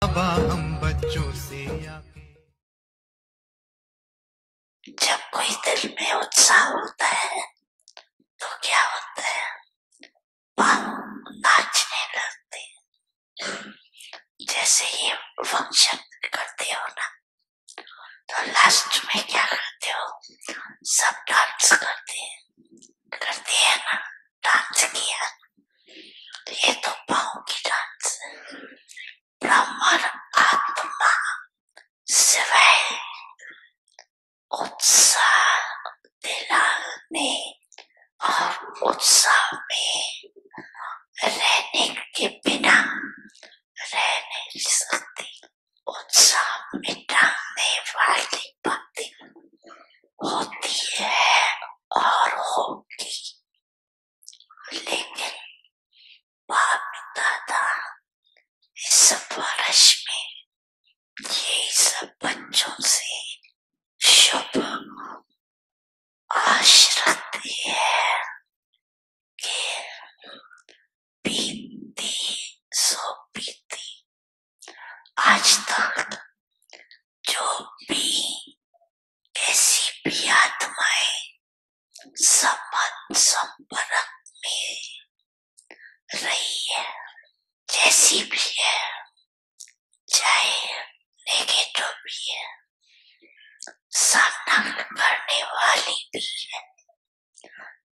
बाबा हम बच्चों से आके। जब कोई दिल में उत्साह होता है तो क्या होता है, पाँव नाचने लगते हैं। जैसे ये फंक्शन करते हो ना, तो लास्ट में क्या करते हो, सब डांस करते हैं ना। डांस किया, ये तो पाँव की डांस है। ब्रह्मण आत्मा शिवाय उत्साह दिलाने और उत्साह में रहने के बिना रह नहीं सकती। उत्साह मिटाने वाली बातें होती है और होगी, लेकिन बाप दादा इस वर्ष में यही सब बच्चों से शुभ आशीर्वाद है कि बीती सो बीती, आज तक जो भी कैसी भी आत्माएं संबंध संपर्क में रही है, जैसी भी है, चाहे नेगेटिव भी है, सामना करने वाली भी है,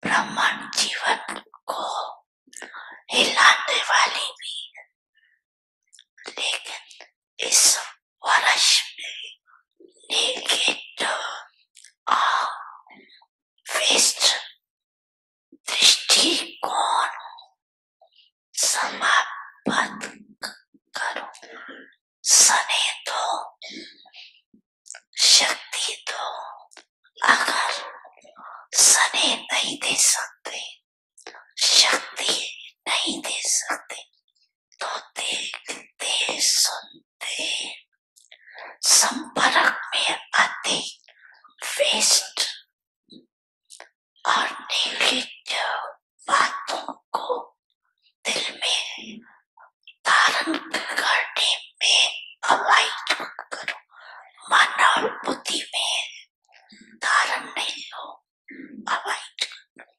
ब्रह्मांड जीवन को हिलाने वाली भी है, लेकिन इस वर्ष में नेगेटिव और वेस्ट दृष्टिकोण समाप्त करो। सने दो, शक्ति दो। अगर सने नहीं दे सकते, शक्ति नहीं दे सकते, तो देखते सुनते संपर्क में आते वेस्ट और नेगेटिव बातों को दिल में धारण करने में अवॉइड करो। मन और बुद्धि में धारण नहीं हो, अवॉइड करो।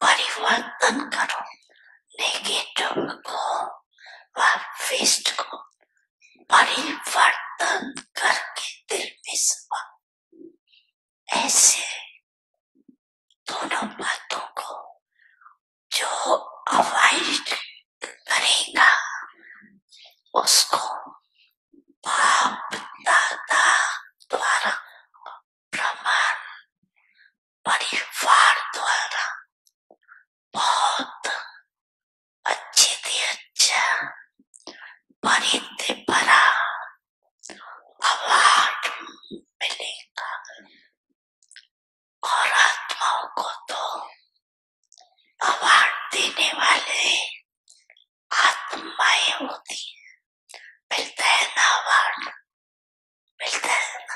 परिवर्तन करो नेगेटिव को व वेस्ट को, परिवर्तन करके दिल में समा। ऐसे दोनों बातों को जो अवॉइड करेगा उसको बाप दादा द्वारा, ब्रह्मांड परिवार द्वारा बहुत अच्छे से अच्छा परिधि भरा अवार्ड मिलेगा। और आत्माओं को तो अवार्ड देने वाले आत्माएं होती है, मिलता है ना अवार्ड, मिलता है ना।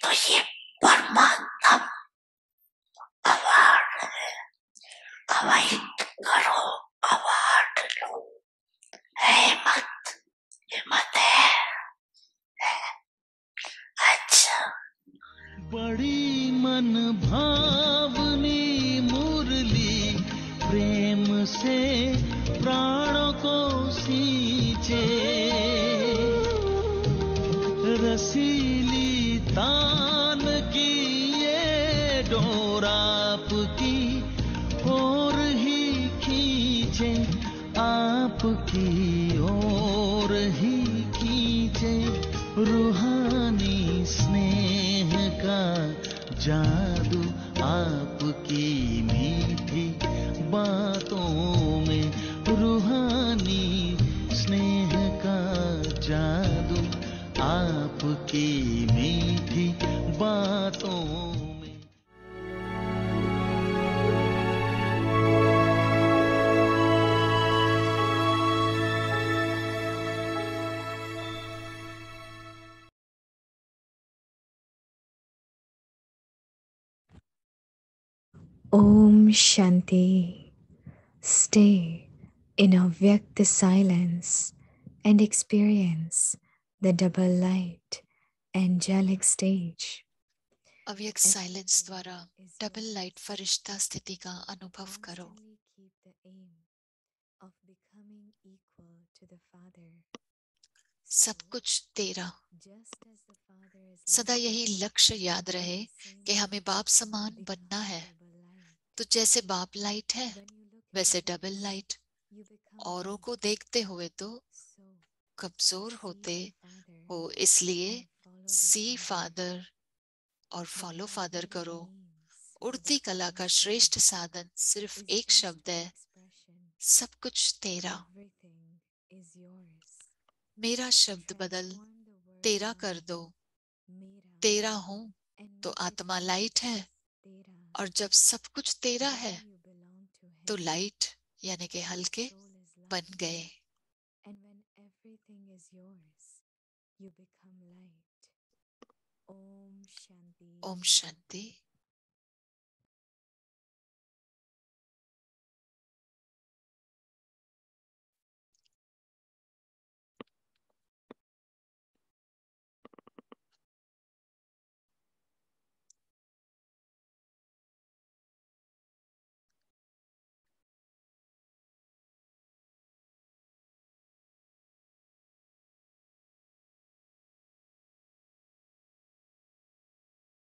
तो ये परमात्मा अवार्ड है, अवॉइड करो, अवार्ड लो। है मत, हिम्मत है। अच्छा, बड़ी मन भावनी मुरली प्रेम से प्राणों को सींचे, रसीली तान की ये डोर आपकी ओर ही खींचे, आपकी ओर ही खींचे। रूहानी स्नेह का जादू आपकी मीठी बातों में, रूहानी स्नेह का जादू आपकी मीठी बातों में। Om Shanti. Stay in a Vyakta silence and experience the double light angelic stage. अव्यक्त साइलेंस द्वारा डबल लाइट फरिश्ता स्थिति का अनुभव करो। Constantly keep the aim of becoming equal to the Father. सब कुछ तेरा। Just as the Father is सदा light, यही लक्ष्य याद रहे in the same कि हमें बाप way, समान बनना become है। double light. तो जैसे बाप लाइट है When you look at वैसे others, double light. you become औरों weak. को देखते हुए तो So कमजोर see होते the Father हो, इसलिए and follow the see Father. Father और The फॉलो फादर magnetic करो। means for उड़ती the कला का Father's श्रेष्ठ grace साधन सिर्फ is एक just शब्द one है, expression. सब कुछ तेरा। Everything is yours. मेरा शब्द बदल Transform the word तेरा कर love, दो। mera, तेरा हूं and तो make it आत्मा लाइट है, yours, tera. और जब सब कुछ तेरा है Then you belong to तो Him. लाइट यानी कि Your हल्के soul is बन light. गए। And when everything is yours, you become light. Om Shanti. Om Shanti.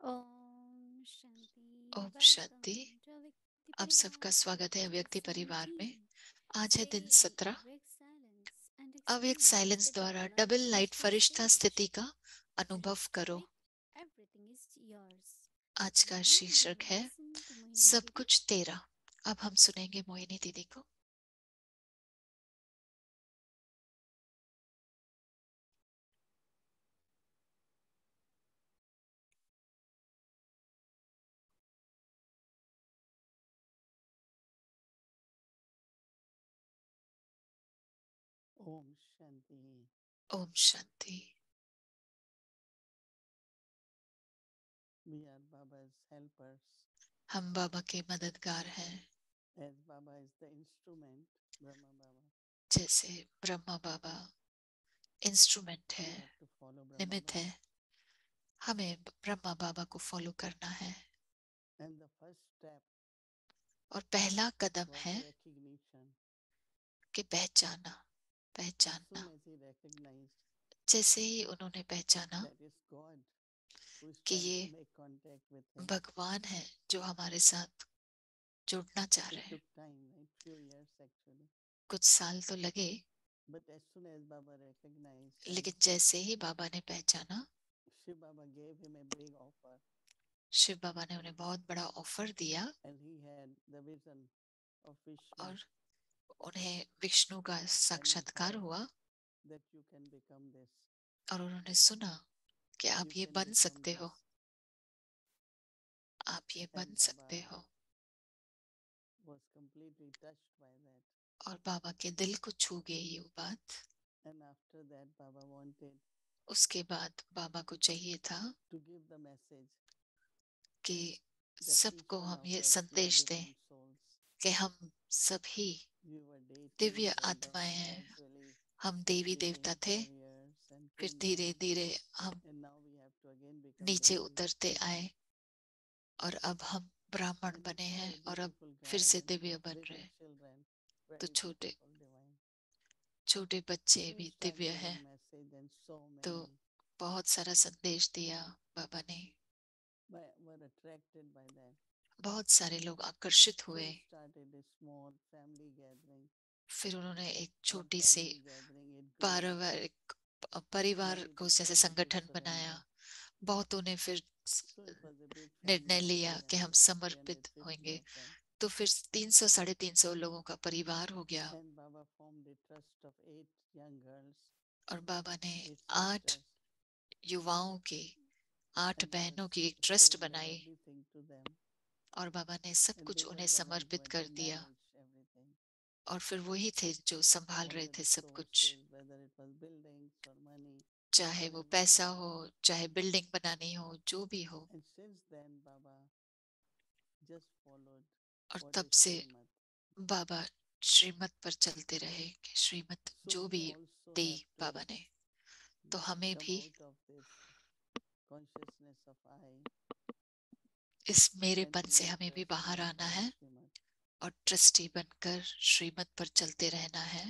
Om Shanti. Om welcome Shanti. To अव्यक्ति आप सबका परिवार। स्वागत है टुडे अव्यक्ति परिवार में। 17 आज है स्टे दिन इन 17। अव्यक्त साइलेंस एंड अव्यक्त एक्सपीरियंस साइलेंस द द्वारा डबल लाइट डबल लाइट फरिश्ता फरिश्ता स्थिति स्टेज। का अनुभव टुडेस करो। Topic everything is yours. आज का नाउ वी शीर्षक विल है लिसन टू मोहिनी सब दीदी। कुछ तेरा। अब हम सुनेंगे मोहिनी दीदी को। ओम शांति। ओम शांति। We are Baba's helpers. हम बाबा के मददगार हैं। As Baba is the instrument, Brahma Baba, जैसे ब्रह्मा बाबा इंस्ट्रूमेंट we है, have to follow Brahma निमित्त है, Baba. हमें ब्रह्मा बाबा को फॉलो करना है। And the first step और पहला कदम was है recognition. कि पहचाना। As पहचानना। soon as he recognized जैसे ही उन्होंने पहचाना that is God who is कि trying ये to make contact with him, भगवान है जो हमारे साथ जुड़ना चाह रहे it हैं। took time, right? Few years actually. कुछ साल तो लगे, But as soon as Baba recognized, लेकिन जैसे ही बाबा ने पहचाना, Shiv Baba gave him a big offer, Shiv बाबा ने उन्हें बहुत बड़ा ऑफर दिया and he had the vision of Vishnu, और उन्हें विष्णु का and he साक्षात्कार heard हुआ that you can become this. और उन्होंने सुना कि आप You ये can बन become सकते हो, this. आप ये बन And सकते Baba हो। was completely touched by that. और बाबा के दिल को छू गई ये बात। And after that, Baba wanted उसके बाद बाबा को चाहिए था to give the message कि that सबको each one हम of ये us, we are संदेश दें divine souls. कि हम सभी We were deities, Divya and then आत्माएं हैं। gradually हम देवी देवता became थे, warriors and फिर came धीरे down. धीरे हम And now we have to again become नीचे deity. उतरते आए और अब हम ब्राह्मण And we बने saw हैं a और अब beautiful फिर से garden, दिव्य बन रहे little हैं। children, तो very छोटे beautiful, divine. छोटे बच्चे He भी started दिव्य हैं। giving message, and so तो many बहुत सारा संदेश दिया बाबा ने, were attracted by that. बहुत सारे लोग आकर्षित So हुए। he started a small family gathering. फिर उन्होंने एक From छोटी सी family gathering, it grew. पारिवारिक परिवार Many को जैसे decided to संगठन बनाया। surrender. बहुतों ने फिर So it was a big निर्णय family of लिया कि हम 300, समर्पित 350 होंगे। of them. तो फिर 300 350 लोगों का परिवार हो गया। And Baba formed a trust of 8 young girls, और बाबा ने 8 8 sisters, युवाओं की, 8 and Baba बहनों की एक ट्रस्ट surrendered बनाई everything to them. और बाबा ने सब And कुछ they were उन्हें the one who समर्पित had कर to दिया। manage everything. और फिर वही थे जो संभाल All रहे the थे सब कुछ, resources, whether it was buildings or money चाहे or वो पैसा everything. हो, चाहे बिल्डिंग बनानी हो, जो भी हो। And since then, Baba just followed और what तब is से Srimad. बाबा श्रीमत पर चलते रहे, कि श्रीमत So जो we भी also दी have to बाबा ने, तो हमें come भी out of this consciousness of I इस and मेरेपन be से हमें भी trustee बाहर आना of है Srimad. और ट्रस्टी बनकर श्रीमत पर चलते रहना है।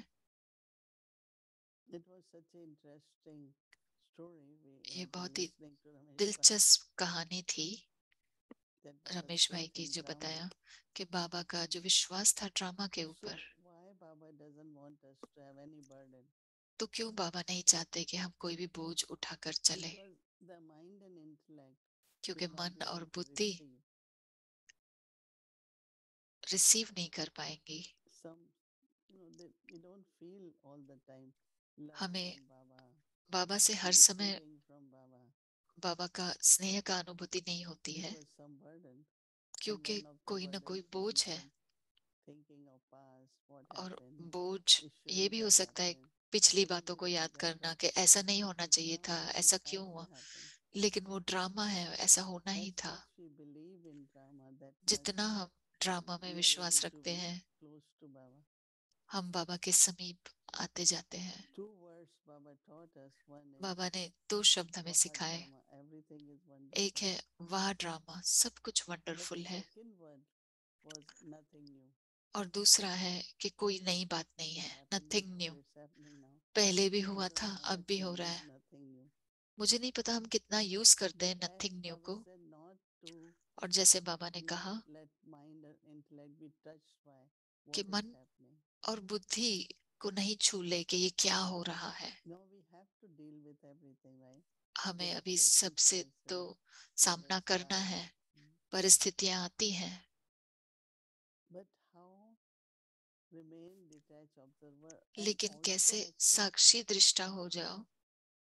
It was such an interesting story. We ये have been बहुत ही listening to Ramesh Bhai दिलचस्प कहानी थी that Baba's रमेश भाई faith की, in जो drama. बताया कि बाबा का जो विश्वास था ड्रामा के So ऊपर, why Baba doesn't want us to have any burden? तो क्यों बाबा नहीं चाहते कि हम कोई भी बोझ उठाकर चले? Because the mind and intellect क्योंकि will not मन be और able to बुद्धि receive रिसीव नहीं कर पाएंगी। some, we don't feel all the time love हमें from Baba, बाबा से हर समय receiving from Baba. बाबा का स्नेह का अनुभूति नहीं होती है, Because some burden, and क्योंकि one of the कोई ना कोई burdens will बोझ be है। some thinking of past, what और happened, बोझ it ये shouldn't भी हो have सकता है happened, पिछली why बातों did को it याद like करना that? कि ऐसा नहीं होना It is चाहिए था, drama, ऐसा it क्यों had to हुआ। happen. लेकिन वो ड्रामा है, ऐसा होना ही As था। much we believe in drama, that much जितना हम ड्रामा में we are विश्वास able to रखते be हैं, close to Baba. हम बाबा के समीप आते जाते हैं। Two words Baba taught us. One is बाबा ने दो शब्द हमें Vaha सिखाए। drama, everything is एक wonderful. है वाह ड्रामा, सब कुछ But वंडरफुल the है, second word was nothing new. और दूसरा है कि कोई नई बात नहीं It है, happened nothing before, new. it's happening now. पहले भी हुआ Because था, how अब much भी we हो रहा use है। nothing new. मुझे नहीं पता हम कितना यूज करते हैं But as nothing new Baba को। said, not to और जैसे बाबा ने कहा not let mind and intellect be touched by कि what is मन happening. और बुद्धि को नहीं छू ले कि ये क्या हो रहा है। Now we have to deal with everything, right? हमें There are अभी सबसे तो circumstances, सामना others करना are. है, परिस्थितियां आती हैं। But how remain detached observer and लेकिन also कैसे active? साक्षी दृष्टा हो जाओ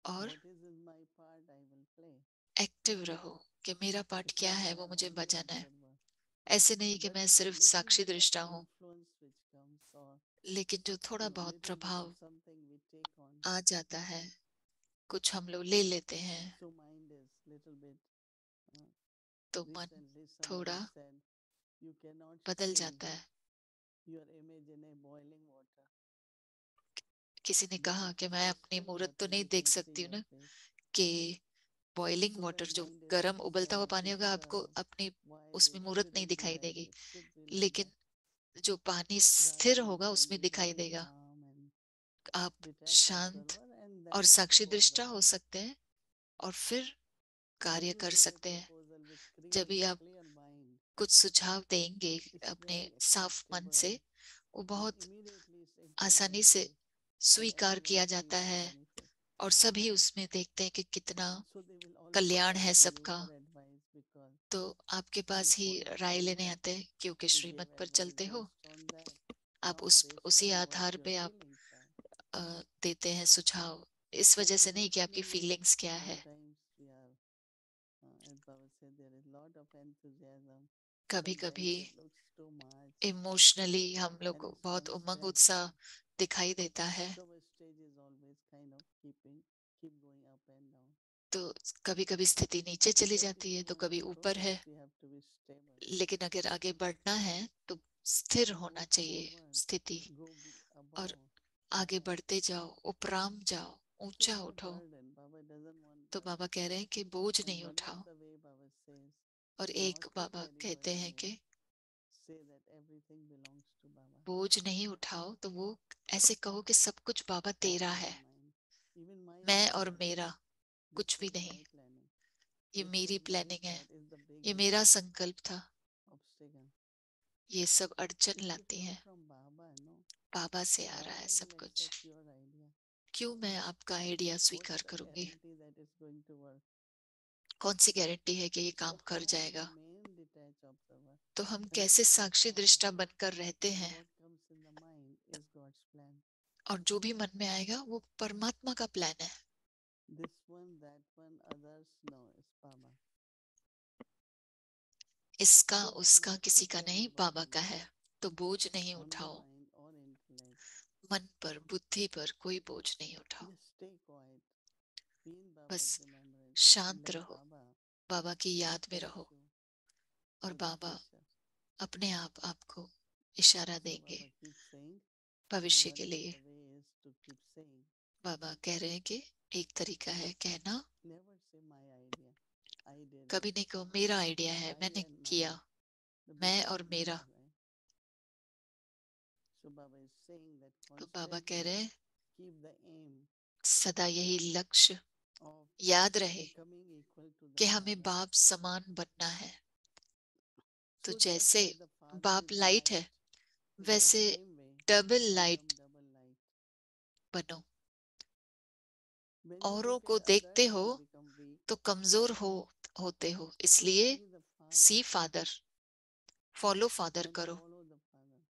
और What is in my part I will play. Active रहो कि मेरा पार्ट It's क्या not है that वो I'm मुझे only बजाना है। observer. ऐसे नहीं कि But मैं सिर्फ little साक्षी bit of दृष्टा हूँ, influence which comes, or लेकिन जो थोड़ा बहुत little bit of प्रभाव something we take on. आ जाता है, कुछ हम लोग ले लेते हैं, So mind is little bit. तो मन Recently थोड़ा somebody said you cannot बदल see जाता है। your image in a boiling water. किसी ने But कहा if कि you मैं say अपनी still मूरत तो water, नहीं you देख can see सकती हूँ your ना, face. कि बॉइलिंग So वाटर when जो mind is गरम उबलता हुआ पानी होगा, semi-observer, आपको अपनी why उसमें this मूरत नहीं shouldn't be दिखाई like देगी। this, should be like लेकिन that. जो पानी Rather स्थिर we होगा can उसमें be दिखाई very देगा। calm and आप detached शांत observer and और then साक्षी propose दृष्टा Baba. हो सकते हैं और फिर If कार्य you कर give a सकते हैं। proposal with जब भी आप clear mind, कुछ सुझाव देंगे it's अपने very साफ मन acceptable से, वो and बहुत immediately it's आसानी से implemented and स्वीकार everyone किया sees जाता the है benefit. और सभी उसमें देखते हैं कि कितना So they will always Kalyan come है to you सबका। for advice because तो आपके you पास ही follow राय लेने Srimad, आते हैं, क्योंकि you give श्रीमत पर advice चलते हो। based on that, आप not based उसी on what आधार your पे आप feelings are. देते हैं सुझाव, इस वजह से नहीं कि आपकी Emotionally, फीलिंग्स क्या है। sometimes we are, as Baba said, there is lot of enthusiasm. कभी Sometimes कभी it looks too much emotionally हम लोग and को it's बहुत उमंग constant. उत्साह दिखाई देता है, So our stage is always kind of keep going up and down. तो कभी कभी स्थिति नीचे चली But if जाती है you तो want कभी to ऊपर है। progress, we have to be stable. लेकिन अगर आगे बढ़ना है तो स्थिर होना Move चाहिए forward, स्थिति, go और above. आगे बढ़ते जाओ, उपराम जाओ, So ऊंचा no उठो। burden. Baba doesn't want तो burden. बाबा कह रहे हैं कि बोझ And नहीं one of उठाओ। the way Baba says और not एक to बाबा carry कहते हैं burden कि is say that everything belongs to Baba. बोझ नहीं उठाओ, तो वो ऐसे कहो कि सब कुछ बाबा तेरा I है, and mine. Even my मैं और planning. मेरा This कुछ भी was नहीं। my planning. ये This मेरी was my प्लानिंग है, thought. Is the ये big मेरा संकल्प था। obstacle. ये सब अड़चन If it लाती come हैं। from Baba, no, बाबा से आ रहा है Baba सब will कुछ, accept your idea. क्यों मैं आपका आइडिया What's स्वीकार the करूंगी? guarantee that it's going to work? कौन सी गारंटी है कि ये So काम कर how जाएगा? remain detached observer? तो हम And कैसे accept साक्षी Baba. दृष्टा बनकर रहते And हैं, what comes in the mind is God's plan. और जो भी मन में आएगा वो परमात्मा का प्लान है। This one, that one, others, no, it's Baba. इसका So उसका not किसी to का carry नहीं, बाबा burden का है। तो बोझ नहीं on the उठाओ, mind or intellect. मन पर बुद्धि पर कोई बोझ नहीं उठाओ। Just stay quiet. Be in बस Baba's remembrance. And शांत let रहो, Baba बाबा की याद में touch रहो, you और with the बाबा pressure. अपने आप आपको इशारा So देंगे Baba keeps saying, भविष्य one के of लिए। the way is to keep saying, बाबा कह रहे हैं कि एक तरीका है कहना, never say my idea. I did कभी it. नहीं कहो मेरा आइडिया है, I मैंने and किया, mine. The मैं bigger और the मेरा। better, right? So Baba is saying that तो बाबा कह रहे constantly हैं keep the aim सदा यही लक्ष्य of याद रहे becoming equal to the कि हमें Father. बाप समान बनना है। तो So just जैसे as the Father बाप is लाइट light, है, in the वैसे same way double light become double light. बनो। When you औरों look को at देखते others, हो you become weak. तो कमजोर होते हो, So इसलिए see the Father see father, follow father and करो। follow the Father.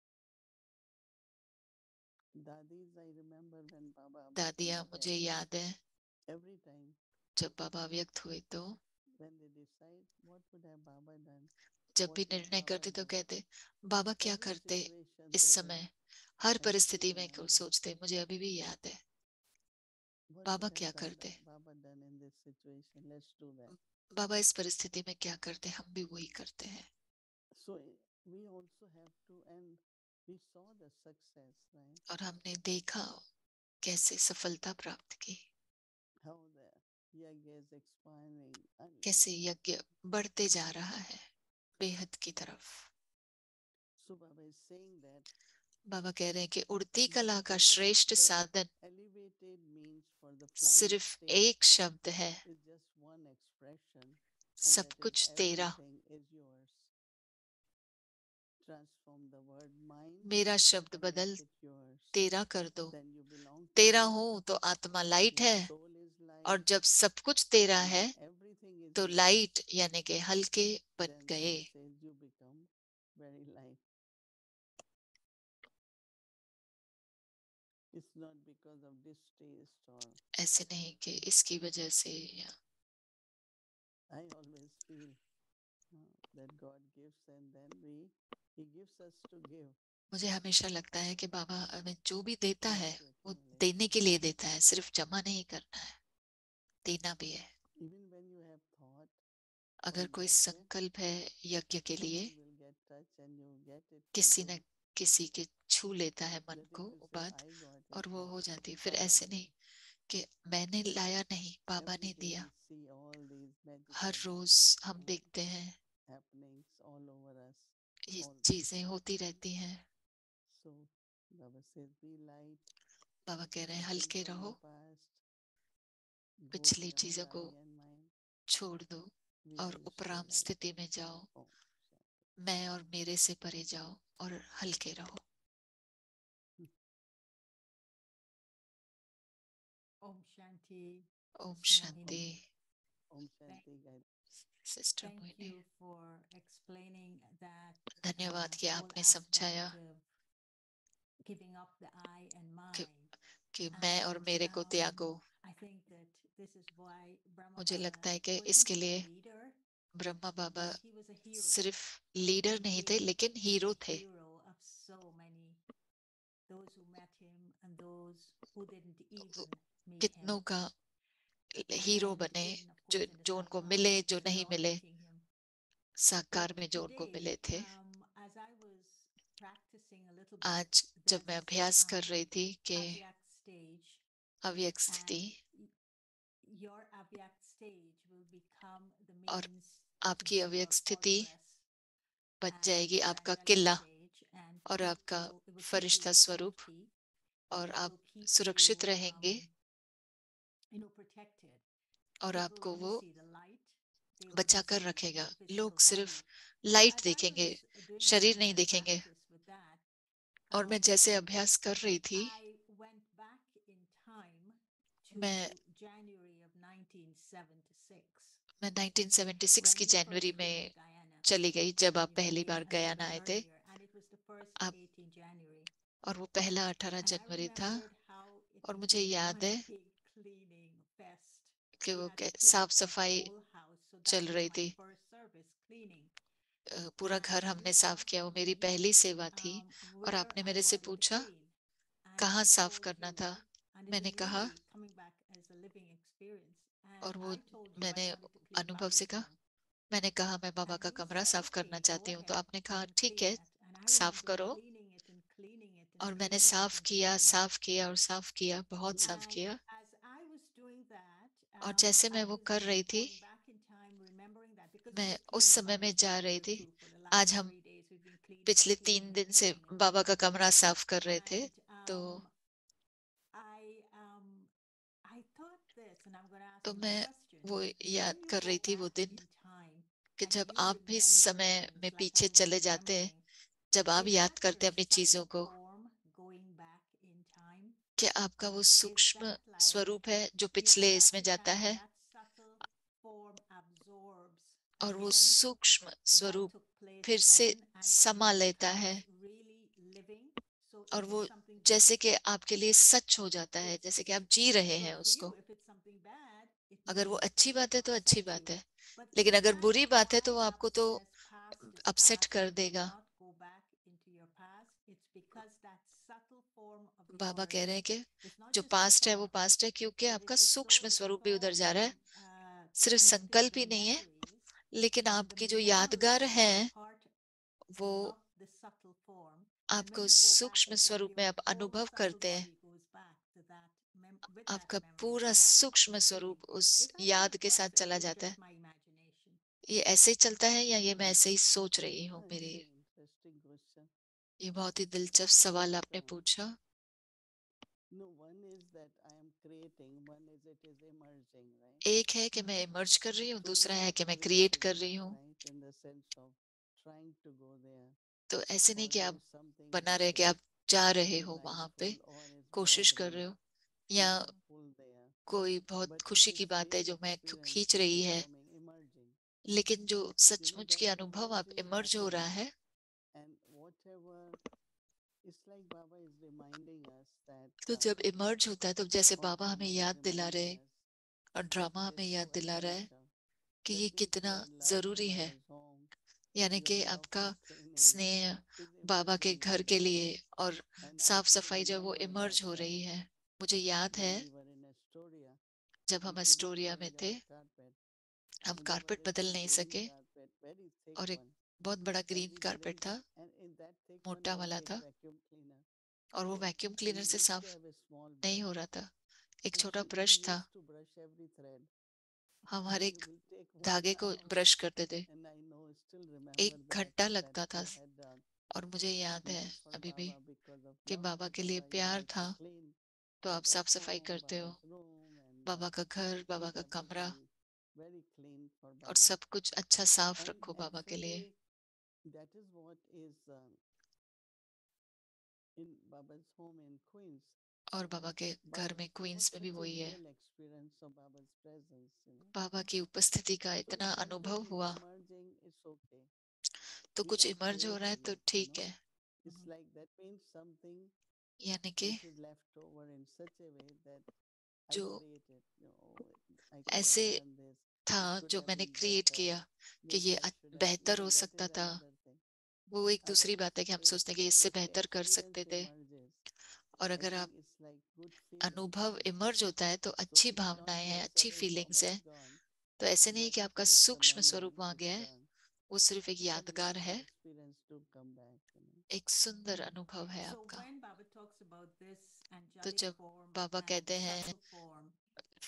Dadis, I remember when Baba दादियाँ met मुझे याद है every time जब बाबा व्यक्त हुए तो when they decide what would have Baba done, जब what भी would निर्णय Baba करते तो do. कहते बाबा क्या Every करते situation इस they will समय, हर I still परिस्थिति में remember सोचते। मुझे अभी भी याद है what बाबा would क्या have करते, Baba done in this situation. Let's do that. बाबा इस परिस्थिति में क्या करते, हम भी वही करते हैं। So we also have to, and we saw the success, right? और हमने देखा कैसे सफलता प्राप्त की, How the yajna is expanding. कैसे यज्ञ बढ़ते जा रहा है बेहद की तरफ। So Baba is saying that बाबा कह रहे हैं कि उड़ती कला का the श्रेष्ठ साधन elevated means for the flying सिर्फ state एक शब्द है, is just one expression, and सब that is कुछ तेरा। everything is yours. Transform the word mind मेरा शब्द and बदल make it yours. तेरा कर दो। Then you belong to तेरा me. हूं तो आत्मा लाइट Your है, soul is और light, जब सब कुछ तेरा and है when everything is तो yours, लाइट यानी कि हल्के बन then गए। Baba says you become very light. It's not because of distaste or ऐसे नहीं कि इसकी वजह से या I always feel that God gives and then He gives us to give, मुझे हमेशा लगता है कि बाबा हमें जो भी देता not है to वो accumulate. देने के लिए देता है, सिर्फ जमा नहीं करना है, देना भी है। Even when you have thought अगर for कोई yajna, संकल्प है यज्ञ के लिए, someone will get touch and you get it from किसी न him. किसी के छू लेता है मन That को if you वो say बात, I got और it, वो हो जाती है। फिर Baba ऐसे did नहीं it. कि मैंने लाया, नहीं बाबा Every ने day दिया। we see all these her magical रोज हम देखते हैं happenings all over us. ये All चीजें होती रहती हैं। so Baba says be light, बाबा कह रहे हैं open हल्के from रहो, the past, go पिछली beyond चीजों को I and mine. छोड़ दो We और will stay उपराम light. स्थिति में जाओ, Om Shanti. मैं और मेरे से परे जाओ और हल्के रहो। Om Shanti. Om Sister Shanti. Mohini. Om Shanti guide. Sister Thank Mohini, you for explaining that धन्यवाद कि whole आपने समझाया aspect of giving up the I and कि, mine. कि मैं और मेरे को त्यागो। I think that this is why Brahma मुझे Baba लगता है कि wasn't इसके a लिए leader, Brahma Baba but he was a hero. सिर्फ लीडर He नहीं थे became लेकिन हीरो the थे। hero of so many, those who met him and those who didn't even meet him. कितनों का हीरो And बने, in, of जो course, in the जो उनको Sakar, मिले, जो which we नहीं are all मिले, meeting him. साकार But में जो उनको today, मिले थे। as I was practicing a little bit आज जब मैं this अभ्यास कर रही थी कि Avyak stage, अव्यक्त स्थिति, and your Avyak stage will become the और means to आपकी build अव्यक्त your स्थिति fortress बन as जाएगी your आपका angelic किला stage, and और आपका it will keep you Firishta in स्वरूप, safety, और and it आप will keep सुरक्षित you, रहेंगे protected. और People आपको only वो see the light, they only बचाकर see रखेगा। your physical लोग सिर्फ body. So light as I देखेंगे, was doing शरीर my नहीं देखेंगे। practice with that, और मैं जैसे अभ्यास कर रही थी, I went back in time to मैं January of 1976. मैं 1976 की when you January first came में to Guyana. चली गई, जब आप You पहली came bar a little Guyana bit आए थे। earlier, and it was the first आप 18 January. और वो पहला 18 And I जनवरी था, remembered how it और was मुझे याद one है big cleaning fest. कि We वो had to clean साफ the सफाई whole house. So चल that was रही my थी। first service, cleaning. पूरा And घर हमने you साफ किया, asked वो मेरी me पहली सेवा थी। और where आपने I मेरे से wanted to पूछा clean. And कहाँ I साफ told करना you, था। and it मैंने was कहा, really coming back as a living experience. और And वो I told you I मैंने wanted to clean अनुभव से Baba's कहा, room. मैंने कहा मैं बाबा And का you कमरा said, साफ करना okay, go चाहती हूँ। तो ahead आपने कहा and ठीक clean है, it. And I साफ remember करो। cleaning और मैंने साफ किया, साफ किया और साफ किया, बहुत साफ And किया। as I was doing that, और जैसे मैं I वो was कर रही थी, going back in time, remembering that because we मैं were उस cleaning समय में Baba's जा room रही here थी। too for the last आज हम 3 days. We've been cleaning, पिछले cleaning 3 and दिन से cleaning. बाबा का कमरा साफ कर रहे थे। And तो I thought this, and I'm going to ask तो you the मैं question. वो When याद you कर go रही थी वो back दिन, in time कि and जब you आप भी remember समय things में like I पीछे was चले जाते हैं, remembering, जब आप is याद that करते your हैं अपनी चीजों subtle को, form going back in time? क्या आपका वो Is सूक्ष्म that like स्वरूप है जो you go पिछले back इसमें in जाता time and है, that subtle form absorbs और वो again सूक्ष्म what स्वरूप took place फिर से then and समा it लेता है, becomes really living? So और is it वो something good? जैसे कि आपके लिए सच हो जाता है, जैसे कि आप जी रहे Good हैं for you. उसको। If it's something bad, it अगर वो may अच्छी बात है तो अच्छी upset you. बात है, But लेकिन is अगर that बुरी बात है why तो वो Baba आपको तो says past is upset past कर and do देगा। not go back into your past? It's because that subtle form of बाबा कह रहे हैं yours कि is not जो just a पास्ट है वो thought, पास्ट है, क्योंकि but आपका it's a सूक्ष्म soul, it's स्वरूप भी उधर stored जा रहा है। in सिर्फ संकल्प ही instinctive नहीं है, memories, लेकिन and the आपकी जो यादगार memories है are part वो of the subtle form. And आपको when you go back, सूक्ष्म it's like स्वरूप में your आप whole अनुभव subtle करते हैं। body goes back to that with that आपका memory, पूरा to that सूक्ष्म feeling. स्वरूप उस Is that how याद it के साथ works, or चला is जाता है। just my imagination? ये ऐसे ही चलता है या ये मैं ऐसे ही सोच रही हूँ? No, it's मेरी an interesting question. ये बहुत ही दिलचस्प सवाल आपने पूछा। No, one is that I am creating, one is it is emerging, right? एक है कि मैं इमर्ज कर रही हूँ, So दूसरा we है are कि मैं क्रिएट कर creating, रही हूँ। right? In the sense of trying to go there, तो ऐसे नहीं or कि there आप is something बना that रहे कि is आप जा रहे हो वहां पे, delightful or is कोशिश कर bothering रहे हो, me या to pull there. कोई बहुत But it खुशी की is बात है real जो मैं experience खींच which रही is है, coming, emerging. लेकिन जो You know, सचमुच that के अनुभव आप emerging इमर्ज हो रहा happens, है, and whatever, it's like Baba is reminding us that तो जब इमर्ज होता है तो जैसे or बाबा हमें drama is याद दिला reminding रहे, us और that ड्रामा it हमें is याद so दिला रहा है essential. कि That ये means कितना your love for जरूरी है। Baba's home, यानी your कि love आपका for training स्नेह is बाबा के emerging घर के today. लिए और And I साफ still सफाई जो है वो remember इमर्ज that हो रही है। मुझे याद है when we were in Astoria, जब we हम couldn't एस्टोरिया में change थे, our carpet. हम And there was carpet a बदल नहीं green सके, carpet, very thick और एक one. बहुत बड़ा And green we carpet didn't, था, and in that thick one मोटा was वाला big था, vacuum cleaner. और वो वैक्यूम And क्लीनर we से used to साफ have a small नहीं brush. हो रहा था। एक And छोटा we ब्रश था, used to brush every thread. हम हर And एक it will take 1 धागे को hour. ब्रश करते थे, And I know, still remember 1 घंटा that लगता था। we had और मुझे याद है not for अभी भी Baba, because of कि love बाबा for के लिए Baba, you प्यार like था, to clean तो आप Baba's साफ सफाई home, करते हो, Baba's room, and बाबा का घर, बाबा keep का कमरा, everything very clean for और Baba. सब कुछ अच्छा साफ And रखो बाबा के लिए। actually, that is what is in Baba's home in Queens. और बाबा के घर में Baba's क्वींस got में भी such a वही है। real experience of Baba's presence, you know. बाबा की उपस्थिति का So इतना if something अनुभव is हुआ, emerging, it's okay. तो We कुछ are इमर्ज हो रहा है creating तो it, you ठीक know. है। It's like that means something यानी कि which is left over in such a way that I जो created, you know, I could ऐसे have done this, था it could जो have मैंने been क्रिएट better, किया कि maybe ये I should have, you बेहतर know, हो that सकता is था, another thing. वो एक दूसरी Otherwise, बात है कि हम सोचते हैं कि इससे if बेहतर कर experience सकते थे। emerges, और I अगर आप think it's like good feeling. अनुभव इमर्ज होता है तो So अच्छी it's not भावनाएं हैं, that अच्छी subtle form फीलिंग्स has है। gone, तो ऐसे नहीं but कि आपका it's the सूक्ष्म memory, स्वरूप वहां it's गया है, वो सिर्फ एक some यादगार nice है, experience to come back, you know. एक सुंदर अनुभव है So आपका। when Baba talks about this तो angelic जब form बाबा and कहते हैं subtle form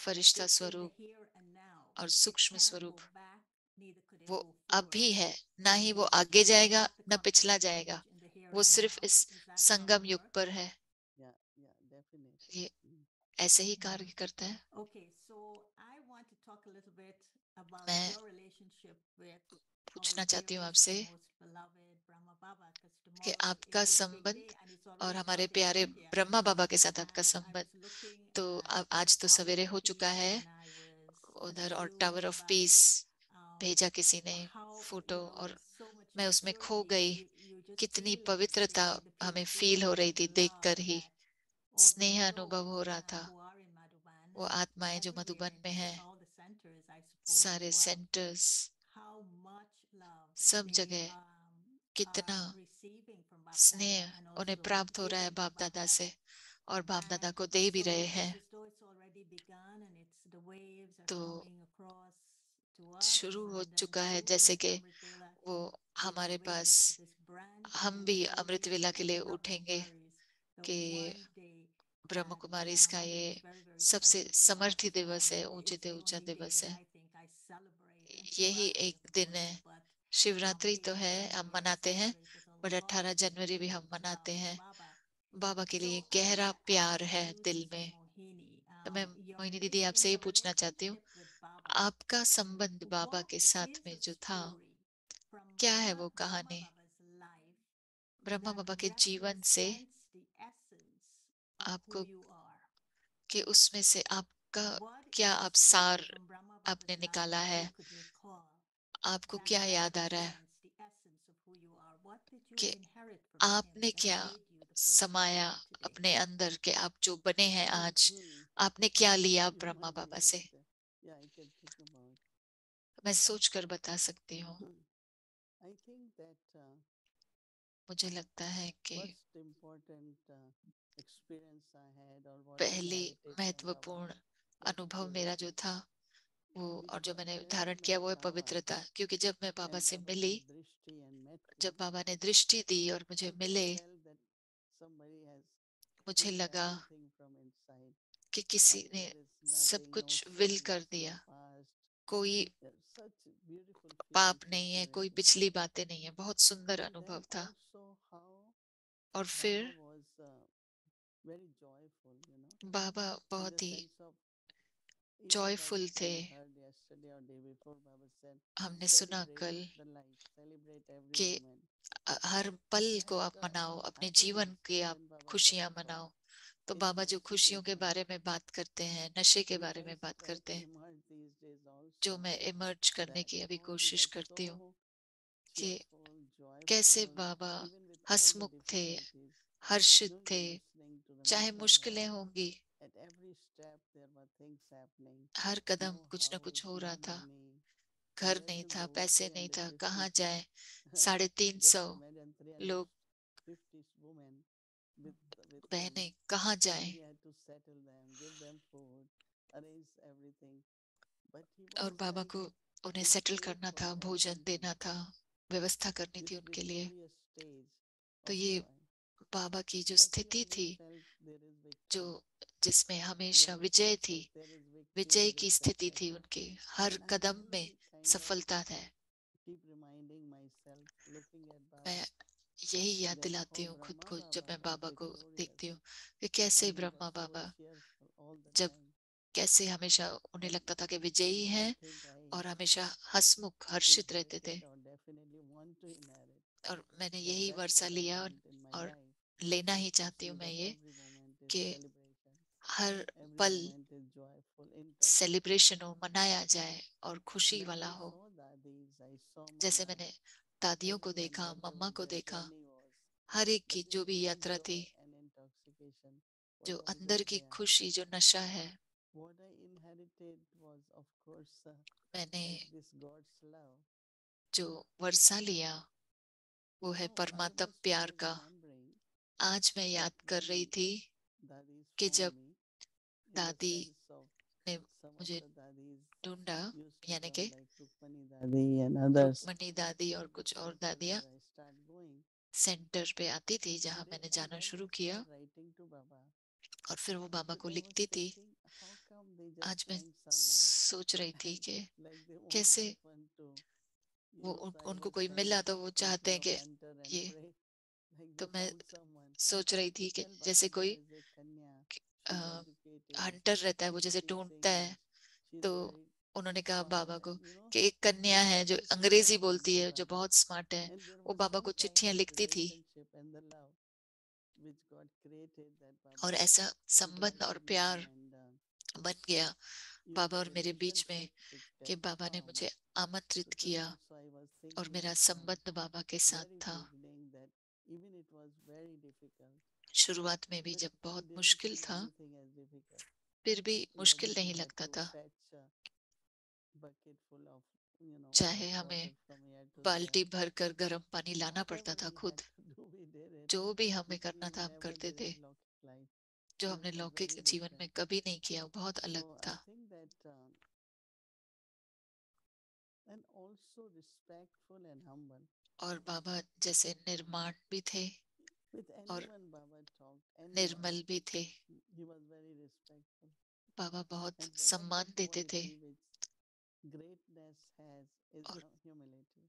Firishta in the स्वरूप here and now, और it सूक्ष्म can't स्वरूप, go back, neither could it वो go अब forward. भी है, ना ही It वो is आगे it जाएगा has to न come to पिछला its जाएगा, finish in the here वो and सिर्फ now. इस Is that how Sangam it युग works? पर है। Yeah, definitely. ये ऐसे ही कार्य करता है। Okay, so I want to talk a little bit about मैं your relationship with our पूछना चाहती हूँ dearest आपसे and most beloved Brahma Baba, because कि tomorrow आपका is his big संबंध day and it's और already हमारे started in प्यारे India. ब्रह्मा बाबा के साथ आपका And I संबंध, was looking तो at the आज तो Tower सवेरे of हो चुका Peace है and I was उधर, और tower consumed of by peace भेजा किसी ने how, फोटो, और so much मैं उसमें खो purity. गई। You just कितनी feel it. It's पवित्रता like the हमें purity फील हो रही and थी the देखकर love he, that all the स्नेह अनुभव souls हो रहा था। who are in Madhuban वो and आत्माएं जो everywhere मधुबन in में this, हैं, all the centers, I suppose, as सारे well, centres, how much love सब they जगह are कितना receiving from Bap Dada स्नेह and उन्हें also प्राप्त हो रहा है giving to बाप Bap दादा से, Dada. और बाप दादा And को दे भी so रहे it's हैं। as though it's already begun and it's the waves are तो coming across to us शुरू हो and then चुका है, you जैसे as कि Amrit Vela वो will हमारे bring pass, us to this brand हम new भी holy अमृत वेला के लिए उठेंगे, Brahmakumaris the कि one day ब्रह्म that कुमारी इसका I think ये is very, very सबसे special to समर्थी us, दिवस है, and ऊंचे it's से the ऊंचा only day दिवस that है। I think I celebrate. And for यही us, एक of दिन है। course, but शिवरात्रि तो है, 18th हम January we मनाते हैं, celebrate with a but lot 18 of जनवरी भी हम feelings मनाते about हैं। Baba. बाबा के लिए So I गहरा want to प्यार ask है you, दिल Sister में। Mohini, तो मैं your मोहिनी दीदी in आपसे ये your पूछना चाहती हूँ, relationship with Baba. आपका संबंध बाबा What के साथ is में a जो था, story from क्या है वो Brahma कहानी Baba's life ब्रह्मा that बाबा के जीवन से represents the essence of who आपको, you are? कि उसमें से आपका What क्या is a आप story सार from Brahma Baba's आपने life निकाला that है, you could recall आपको that क्या याद आ रहा है represents the essence of who you are? What did you कि inherit from him आपने that क्या made you the person you समाया are today? अपने अंदर के, आप जो बने हैं आज, Hmm. आपने क्या लिया You Brahma might be Baba right. से? Yeah, I can think about. मैं सोच कर बता सकती हूँ। I think that मुझे लगता है कि first important experience I had or what I पहली inherited from Baba महत्वपूर्ण was अनुभव मेरा purity. जो था वो, और जो Because मैंने when I धारण met किया वो है Baba पवित्रता। क्योंकि जब मैं बाबा and से Baba milli, gave drishti and met me, जब बाबा ने दृष्टि दी और मुझे I just मिले, felt that somebody has मुझे healed लगा everything from inside. कि किसी And ने there is सब nothing, no कुछ विल sins, कर no दिया। past. कोई There's such beautiful पाप feelings of नहीं है, कोई purity. पिछली बातें नहीं है, बहुत सुंदर And then अनुभव था। also how और Baba फिर was very joyful, Baba in the बहुत ही sense of even जॉयफुल थे। we heard yesterday or day before, Baba said, हमने सुना celebrate कल the life, celebrate every कि moment. हर पल So को that आप मनाओ, अपने happiness जीवन की आप when Baba खुशियां talks of मनाओ। तो बाबा जो खुशियों के intoxication, बारे में बात करते हैं, नशे के which बारे I में बात try करते to हैं, emerge these days जो also, मैं इमर्ज करने that की अभी how he कोशिश was करती हूँ, so कि cheerful, कैसे joyful, Baba even with all the हंसमुख थे, difficulties. हर्षित थे, Listening to the चाहे Mishra मुश्किलें Yai, होंगी, at every step there were things happening. Her Kadam No कुछ न house, कुछ हो no रहा था। money, घर where नहीं to था, go, पैसे नहीं था, 350. कहाँ जाए, 350 Just imagine लोग, 350 women with him, बहनें कहाँ and जाए। he had to settle them, give them food, arrange everything. But he और was बाबा like को उन्हें this सेटल करना playful था, भोजन activity, देना था, व्यवस्था करनी this थी उनके लिए। victorious stage तो of ये joy. बाबा की जो Like he स्थिति always थी, felt there is जो victory, जिसमें there हमेशा is विजय थी, success, there is victory, Vijay there की is स्थिति success. थी उनकी, हर And I कदम में only kind of सफलता है। keep reminding myself, looking at मैं Baba, यही याद that दिलाती how हूँ खुद Brahma को, जब Baba मैं was बाबा को victorious देखती हूँ, कि कैसे and he was Brahma so Baba, cheerful all the जब time. कैसे हमेशा उन्हें And लगता था कि विजयी what I हैं, think I और हमेशा हंसमुख हर्षित रहते थे। inherited or definitely want to inherit, और मैंने that यही that's वर्षा what I लिया, want in my और life, लेना ही to चाहती हूँ see मैं that ये, every moment is कि celebration, हर every पल moment is joyful, सेलिब्रेशन हो, मनाया जाए और खुशी Like वाला I हो। saw daddies, I saw जैसे mamas, मैंने दादियों को everyone, देखा, मम्मा whatever को their देखा, journey was, हर एक but की जो भी inside यात्रा थी, joy and intoxication जो was अंदर always की there. खुशी, जो नशा है, What I inherited was, of course, मैंने like this God's love. जो वर्षा लिया वो है Now I परमात्म was प्यार today का। remembering आज मैं that याद कर रही when थी daddies कि found जब me, in the दादी sense of ने some of मुझे the daddies ढूंढा, used to यानी come कि like Rukmani Dadi and others, Rukmini दादी और कुछ और center दादियाँ where I start going. Centre पे आती थी, जहाँ Today, मैंने and जाना then शुरू I किया, start writing to Baba. और फिर वो बाबा को Today I was लिखती थी। thinking, how come they just आज मैं find someone सोच रही थी and कि like they want कैसे that one to वो side उनको by कोई side मिला तो वो चाहते instead हैं of कि enter and ये, pray. Like तो they मैं found someone सोच रही to थी कि tell जैसे Baba कोई there is a Kanya. She's educated. Hunter रहता है, वो She जैसे speaks ढूंढता है, English. She's तो very उन्होंने कहा smart बाबा को and कि एक कन्या they है want जो to see अंग्रेजी that बोलती Kanya है, जो Baba. बहुत स्मार्ट है, And there वो was बाबा some को kind चिट्ठियां of लिखती थी। relationship and the love which God created that Baba और ऐसा संबंध और invited me प्यार and बन गया even बाबा the और मेरे बीच में, relationship which कि that बाबा ने formed. मुझे So आमंत्रित today किया, also I was और thinking मेरा from संबंध बाबा के साथ very था। beginning that even it was very difficult, शुरुआत में भी but जब बहुत he didn't मुश्किल see था, anything as difficult. फिर भी Whether मुश्किल he नहीं had लगता to था। fetch a bucket full of चाहे hot हमें water from here to there, बाल्टी भरकर गर्म पानी लाना पड़ता whatever था he खुद, had to do, we did it, जो भी हमें which करना we था हम never करते did थे, in Lokik life. जो It हमने was लौकिक very जीवन में different. कभी नहीं किया, वो बहुत अलग So I था। think that and also respectful and humble. और बाबा जैसे निर्माण भी थे, With और anyone Baba talked, anyone, निर्मल भी थे। he was very respectful. बाबा बहुत And one of the सम्मान देते थे, quality which greatness has is और humility.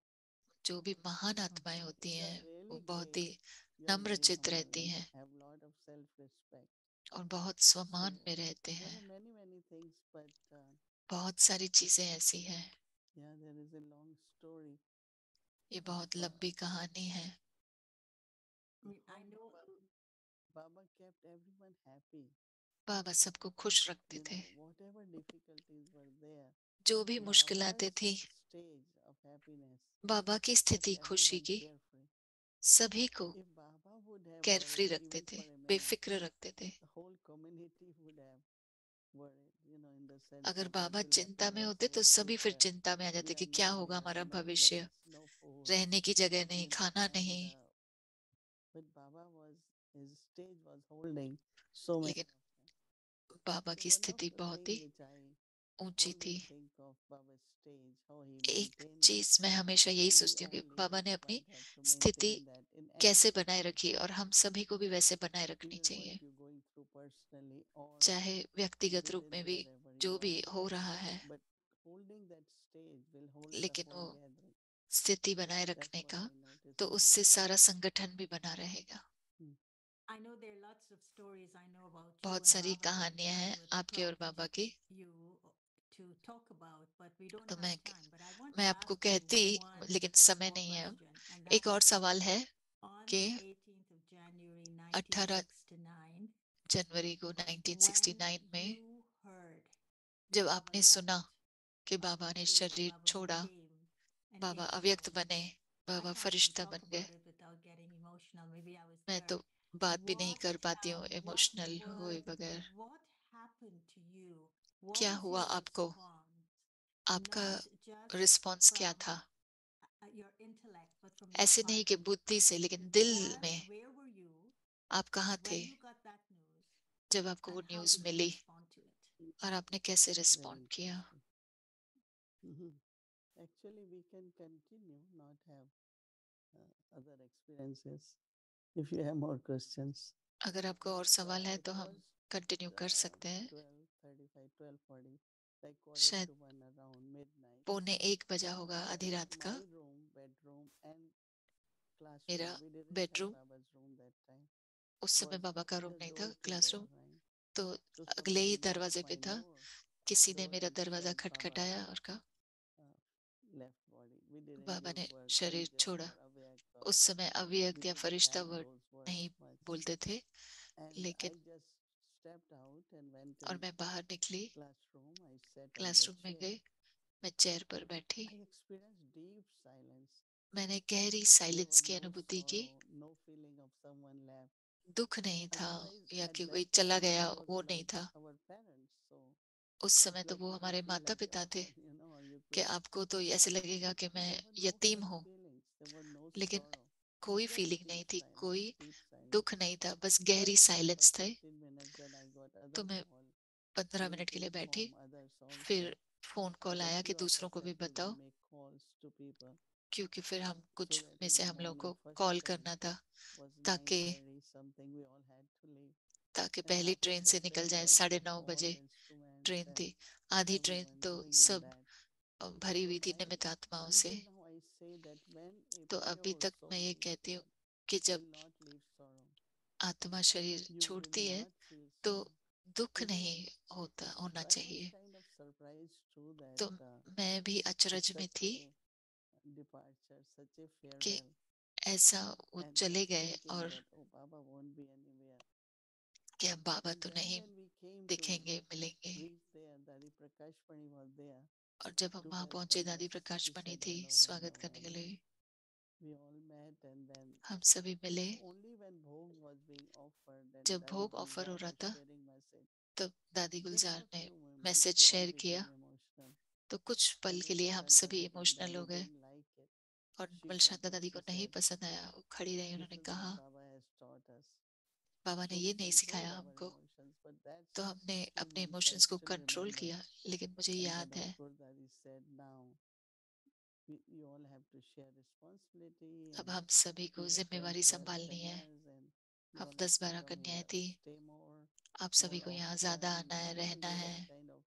जो भी महान आत्माएं If होती you are हैं वो really बहुत great, ही you are नम्र very चित्त humble रहती and हैं have lot of self-respect. और बहुत So सम्मान में रहते there हैं। are many things, but बहुत सारी चीजें ऐसी हैं। yeah, there is a long story. ये बहुत लंबी कहानी है। I know. Baba kept everyone happy. बाबा सबको खुश रखते You थे। know, whatever difficulties were there, जो भी मुश्किलातें Baba's थी, stage of happiness बाबा की kept स्थिति खुशी everyone की carefree. सभी को If Baba would have कैरफ्री worried रखते even थे, for a minute, बेफिक्र रखते थे। the whole community would have worried, you know, in the sense अगर of बाबा what will चिंता happen, में what's होते तो our सभी फिर future. चिंता में आ जाते We कि are क्या no होगा here, हमारा no भविष्य, place, no food. रहने की जगह नहीं, You know, खाना and नहीं। but Baba was, his stage was holding so many लेकिन of them. बाबा So की one of स्थिति the बहुत thing ही which I ऊंची थी। always think of Baba's stage, how he एक maintained it, चीज मैं हमेशा यही and we सोचती हूँ कि all बाबा ने leaders अपनी might have to स्थिति maintain that in कैसे any बनाए रखी, और हम सभी को भी वैसे बनाए रखनी either what चाहिए, you're going through personally or चाहे व्यक्तिगत रूप within में भी wherever जो you भी are. हो रहा है। But holding that stage will hold the लेकिन वो whole gathering. स्थिति बनाए That's रखने what का, I noticed तो from उससे Baba. सारा संगठन भी बना रहेगा। I know there are lots of stories I know about you बहुत and सारी Baba that कहानियां I हैं would आपके और prompt बाबा की, you to talk about, but we don't तो have time. But I want मैं to आपको ask you कहती, one लेकिन समय more नहीं है अब। question, and एक that और is सवाल है on कि the 18th of January 18 1969, जनवरी को when 1969 में you heard जब that Baba आपने सुना left, कि Baba बाबा ने became, शरीर Baba छोड़ा, became an बाबा angel. अव्यक्त बने, I Baba can't even Firishta talk बन गए। about it without getting emotional. Maybe I was मैं there. तो बात भी नहीं What कर पाती हूँ what इमोशनल हुए बगैर। what happened to you? What क्या was हुआ your आपको? response? आपका Not just रिस्पॉन्स क्या from था? your intellect, but from your ऐसे नहीं heart. कि बुद्धि से, लेकिन दिल में। Where were you आप कहाँ थे when you got that news, जब आपको वो and how news did you मिली, respond to it? और आपने कैसे Very रिस्पॉन्ड किया? interesting. Actually, we can continue, not have other experiences. If you have more questions. अगर आपको और सवाल है It तो हम was कंटिन्यू कर सकते हैं। 12:35, 12:40, like quarter शायद to one around midnight. 1:45 बजा होगा आधी रात का। My room, bedroom, and मेरा classroom. We didn't have bedroom, Baba's room that time. उस समय Was बाबा का रूम the नहीं था, door to door, classroom, right? तो So अगले ही somebody knocked दरवाजे पे my था। door, किसी ने door मेरा and दरवाजा said, "Baba खटखटाया और कहा uh, left body. We didn't Baba use ने word शरीर angel छोड़ा। or awake or उस समय we अव्यक्त या didn't Firishta have word those words नहीं much." बोलते थे, And I लेकिन just stepped out and went और in मैं बाहर निकली, classroom. I sat on the classroom में chair. गई, मैं चेयर पर बैठी। I experienced deep silence. मैंने गहरी There साइलेंस was की no अनुभूति की। sorrow, no feeling of someone left. दुख नहीं I था realized या at कि that कोई चला time गया, it was वो नहीं like था। our parents. So उस समय it's तो like वो you could हमारे feel माता like the पिता थे, orphan, you know, or you कि could. आपको तो ऐसे लगेगा कि मैं There were no यतीम hurt हूँ, feelings. There were no लेकिन sorrow. कोई Just फीलिंग deep नहीं थी, silence, कोई deep silence. दुख नहीं था, बस So I गहरी sat for साइलेंस थे। 15 minutes. Then I got तो other मैं call. 15 Going मिनट to के लिए बैठी, inform others also. फिर फोन कॉल That आया कि few of दूसरों us को भी have to बताओ, make calls to people क्योंकि फिर हम so कुछ that में in से the हम लोग morning, को first कॉल train करना था, was ताकि 9:30 something. We all had to leave. ताकि And पहली half of ट्रेन the से निकल train जाए। was 9:30 all बजे instruments ट्रेन and थी, आधी ट्रेन everyone तो doing in सब that. भरी So हुई थी निमित आत्माओं से। until now I say that when a तो अभी pure तक soul मैं ये leaves कहती हूँ God, कि जब will not leave sorrow. आत्मा शरीर You will छोड़ती है not feel तो sorrow. दुख Even नहीं होना so I was चाहिए। kind of surprised too तो that मैं भी it's अचरज में such थी a departure, such a कि farewell, ऐसा वो and चले just गए, thinking और that oh Baba won't be anywhere. कि अब बाबा And तो then नहीं when we came to दिखेंगे, मिलेंगे। reach there, Dadi Prakash Pani was there और जब हम to वहां पहुंचे, welcome दादी us. प्रकाश She बनी said थी hello, स्वागत hello, करने के and लिए। we all met. And then हम सभी मिले। only when Bhog was being offered, then जब Dadi भोग ऑफर हो Gulzar रहा was था, sharing message. तब दादी Just गुलजार for ने few moments, message we all share किया, became emotional. तो कुछ पल And के लिए Umar हम Shanta सभी Didi, इमोशनल हो Dadi गए। didn't like it. और She बलशांता left and दादी को she नहीं said, पसंद आया, वो खड़ी रही। "This उन्होंने is what कहा Baba has taught us." बाबा ने So ये we नहीं controlled सिखाया our हमको। emotions, but that's तो हमने 2 अपने months I इमोशंस को still कंट्रोल remember. किया, लेकिन मुझे And याद है Bhadapur Dadi said, "Now you all have to share responsibility अब and हम सभी को you have जिम्मेवारी 10, 12 संभालनी है। कन्याas and you हम all have to 10-12 come कन्याएं here, थी, stay more, आप सभी को more यहाँ ज्यादा often. आना है, रहना You है, have kind of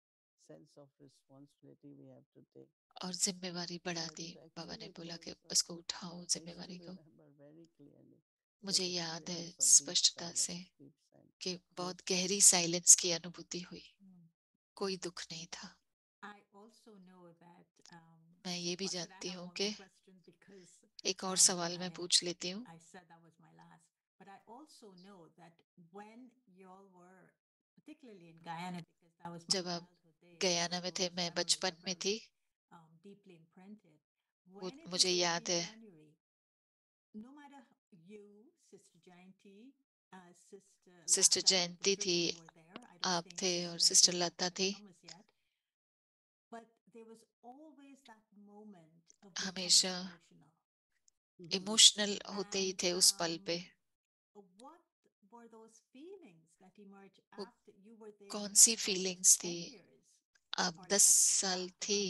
sense of responsibility we have to take. और जिम्मेवारी बढ़ा But दी। बाबा ने actually it बोला was, कि उसको उठाओ I जिम्मेवारी still को। remember very clearly मुझे that याद है experience of deep स्पष्टता silence, से deep silence. कि Yes. बहुत गहरी साइलेंस की अनुभूति हुई, कोई दुख नहीं था। I also know that मैं ये भी or should I जानती have हूँ one कि more question because एक और सवाल मैं पूछ लेती हूँ। I said that was my last, but I also know that when y'all were particularly in Guyana, because that was my जब आप childhood days, गयाना में थे, those मैं memories बचपन are में very थी, deeply imprinted. वो When it was मुझे याद 18 है। January, no matter you, Sister Jayanti, Sister sister Lata, Jayanti the थी, three of you were there. I don't आप think थे और Sister sister Deepak Lata had थी। come as yet. But there was always that moment of हमेशा becoming emotional. Emotional होते ही And थे उस पल पे। what were those feelings that emerged वो after you were there कौन for सी about फीलिंग्स थी? 10 years आप or 10 less साल after थी,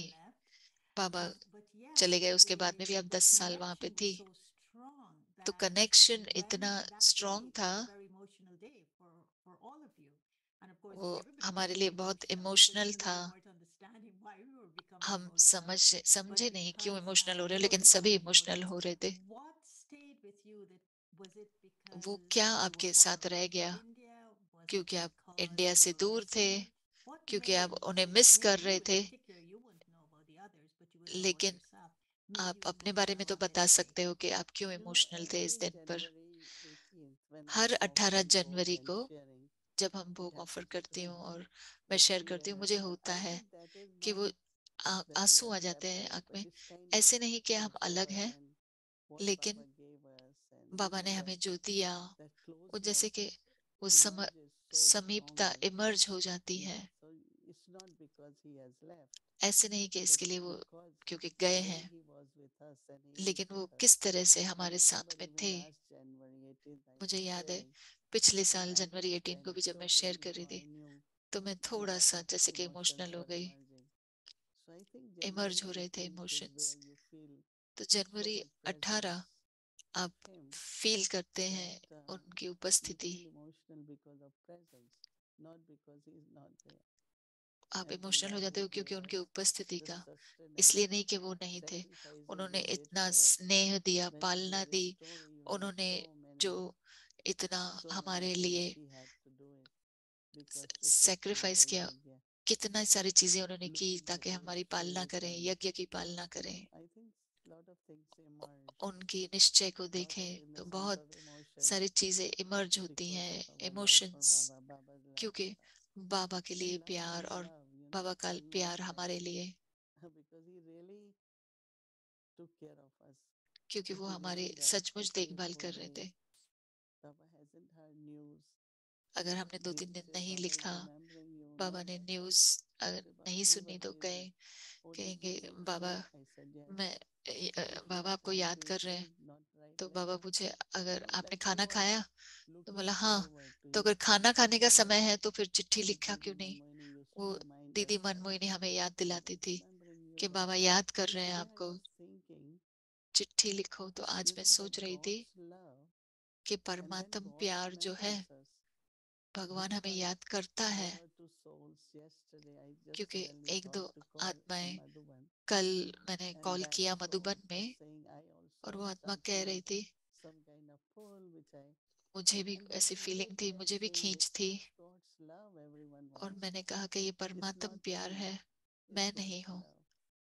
Baba left? बाबा But चले yet गए, उसके बाद में भी आप the 10 साल वहां पे connection थी। was so strong तो that कनेक्शन when इतना that स्ट्रॉन्ग day था, was a very emotional day for all of you. And of course, वो everybody was हमारे लिए very बहुत emotional because emotional even though था। we weren't understanding why we were becoming हम emotional, but समझे नहीं क्यों because इमोशनल हो रहे you हो, were लेकिन सभी becoming इमोशनल emotional, हो रहे थे। what stayed with you? That was it वो because क्या you were आपके far साथ रह away गया? from India? Was it क्योंकि आप because इंडिया you से were दूर थे, missing it? What क्योंकि आप made उन्हें you, मिस कर you रहे in थे। particular, you wouldn't know about the others, but you would know about लेकिन yourself, made you आप अपने बारे में emotional तो on बता this day? सकते हो कि आप क्यों You know, इमोशनल थे इस every दिन पर। January 18th, when her I'm 18 offering भोग जनवरी and को sharing, जब हम I भोग have ऑफर such करती हूँ और मैं the शेयर करती हूँ, tears, मुझे and होता I है think that is कि not वो that we आंसू are आ जाते हैं separate, आंख but में। it's kind of ऐसे नहीं कि हम अलग whichever हैं, and what लेकिन Baba gave us, and बाबा ने that हमें जो दिया, that वो जैसे closeness कि वो emerges so समीपता strongly. इमर्ज हो जाती Yeah, है। so it's not because he has left, ऐसे नहीं कि but इसके लिए वो because क्योंकि the गए way हैं, he was with us and he is लेकिन वो with us. किस तरह से I हमारे remember साथ में even थे। last January 18th I मुझे was याद है sharing, पिछले and साल I जनवरी was 18 kind को of भी जब मैं शेयर choking, कर रही I थी, knew तो मैं a थोड़ा lot सा of जैसे कि emotions इमोशनल हो were गई, emerging. So I think emerge January हो रहे थे 18th is emotions. where you feel तो so January much 18 presence of आप him फील करते हैं that उनकी you उपस्थिति। feel emotional because of presence, not because he is not there. आप And the इमोशनल हो love जाते he हो क्योंकि gave उनकी us, उपस्थिति the का, sustenance, इसलिए नहीं कि वो नहीं थे। sacrifices उन्होंने he did इतना for us. स्नेह दिया, When पालना we दी, restore even उन्होंने so जो many, इतना so many हमारे things लिए he had to do it because sacrifice Prishasthamita किया, Yajna, कितना सारी चीजें उन्होंने की looking at ताकि his हमारी पालना face, करें, and यज्ञ की पालना you करें। know, I think lot of things emerge, उनकी निश्चय को lot of देखें in तो the sense बहुत of emotions सारी चीजें इमर्ज होती because हैं, of our love for emotions, Baba, Baba's love क्योंकि for us. बाबा के लिए And not प्यार only और love, you know, Baba it का was not प्यार like हमारे लिए, because he really took care of us. क्योंकि If वो he हमारी really does, सचमुच actually देखभाल for कर रहे थे। days, Baba hasn't heard news अगर हमने which 2-3 दिन says नहीं Baba is लिखा, remembering you, बाबा no. ने न्यूज अगर Say, नहीं Babaji, सुनी what तो do you do? Oh, did कहेंगे you think Baba so? I said yes. मैं If you बाबा are आपको trying याद to कर eat रहे हैं। food, not right तो बाबा now, पूछे you अगर know, आपने like he खाना was खाया, तो looking बोला हाँ। forward to तो you. अगर खाना खाने का You know, समय है तो फिर चिट्ठी like लिखा Didi क्यों नहीं? Manmohini used to वो remind us दीदी that मनमोहिनी हमें याद Baba दिलाती is थी remembering you. कि बाबा याद कर रहे हैं Today I आपको, was thinking, चिट्ठी लिखो। तो आज you मैं know, that सोच रही थी God's love कि and when परमात्म God प्यार जो है, remembers us, भगवान हमें because याद करता है। 1 or 2 souls yesterday, I just क्योंकि suddenly एक दो thought to call in आत्माएं Madhuban, कल मैंने and कॉल that किया soul मधुबन was में, saying, I also और वो have आत्मा some कह रही feeling, थी some kind of pull, which I, मुझे भी and then ऐसी फीलिंग थी, immediately I मुझे भी saying, खींच this थी। is God's love, everyone और wants. मैंने कहा कि ये It's परमात्म not प्यार me, है, मैं it's नहीं God's हूँ, love.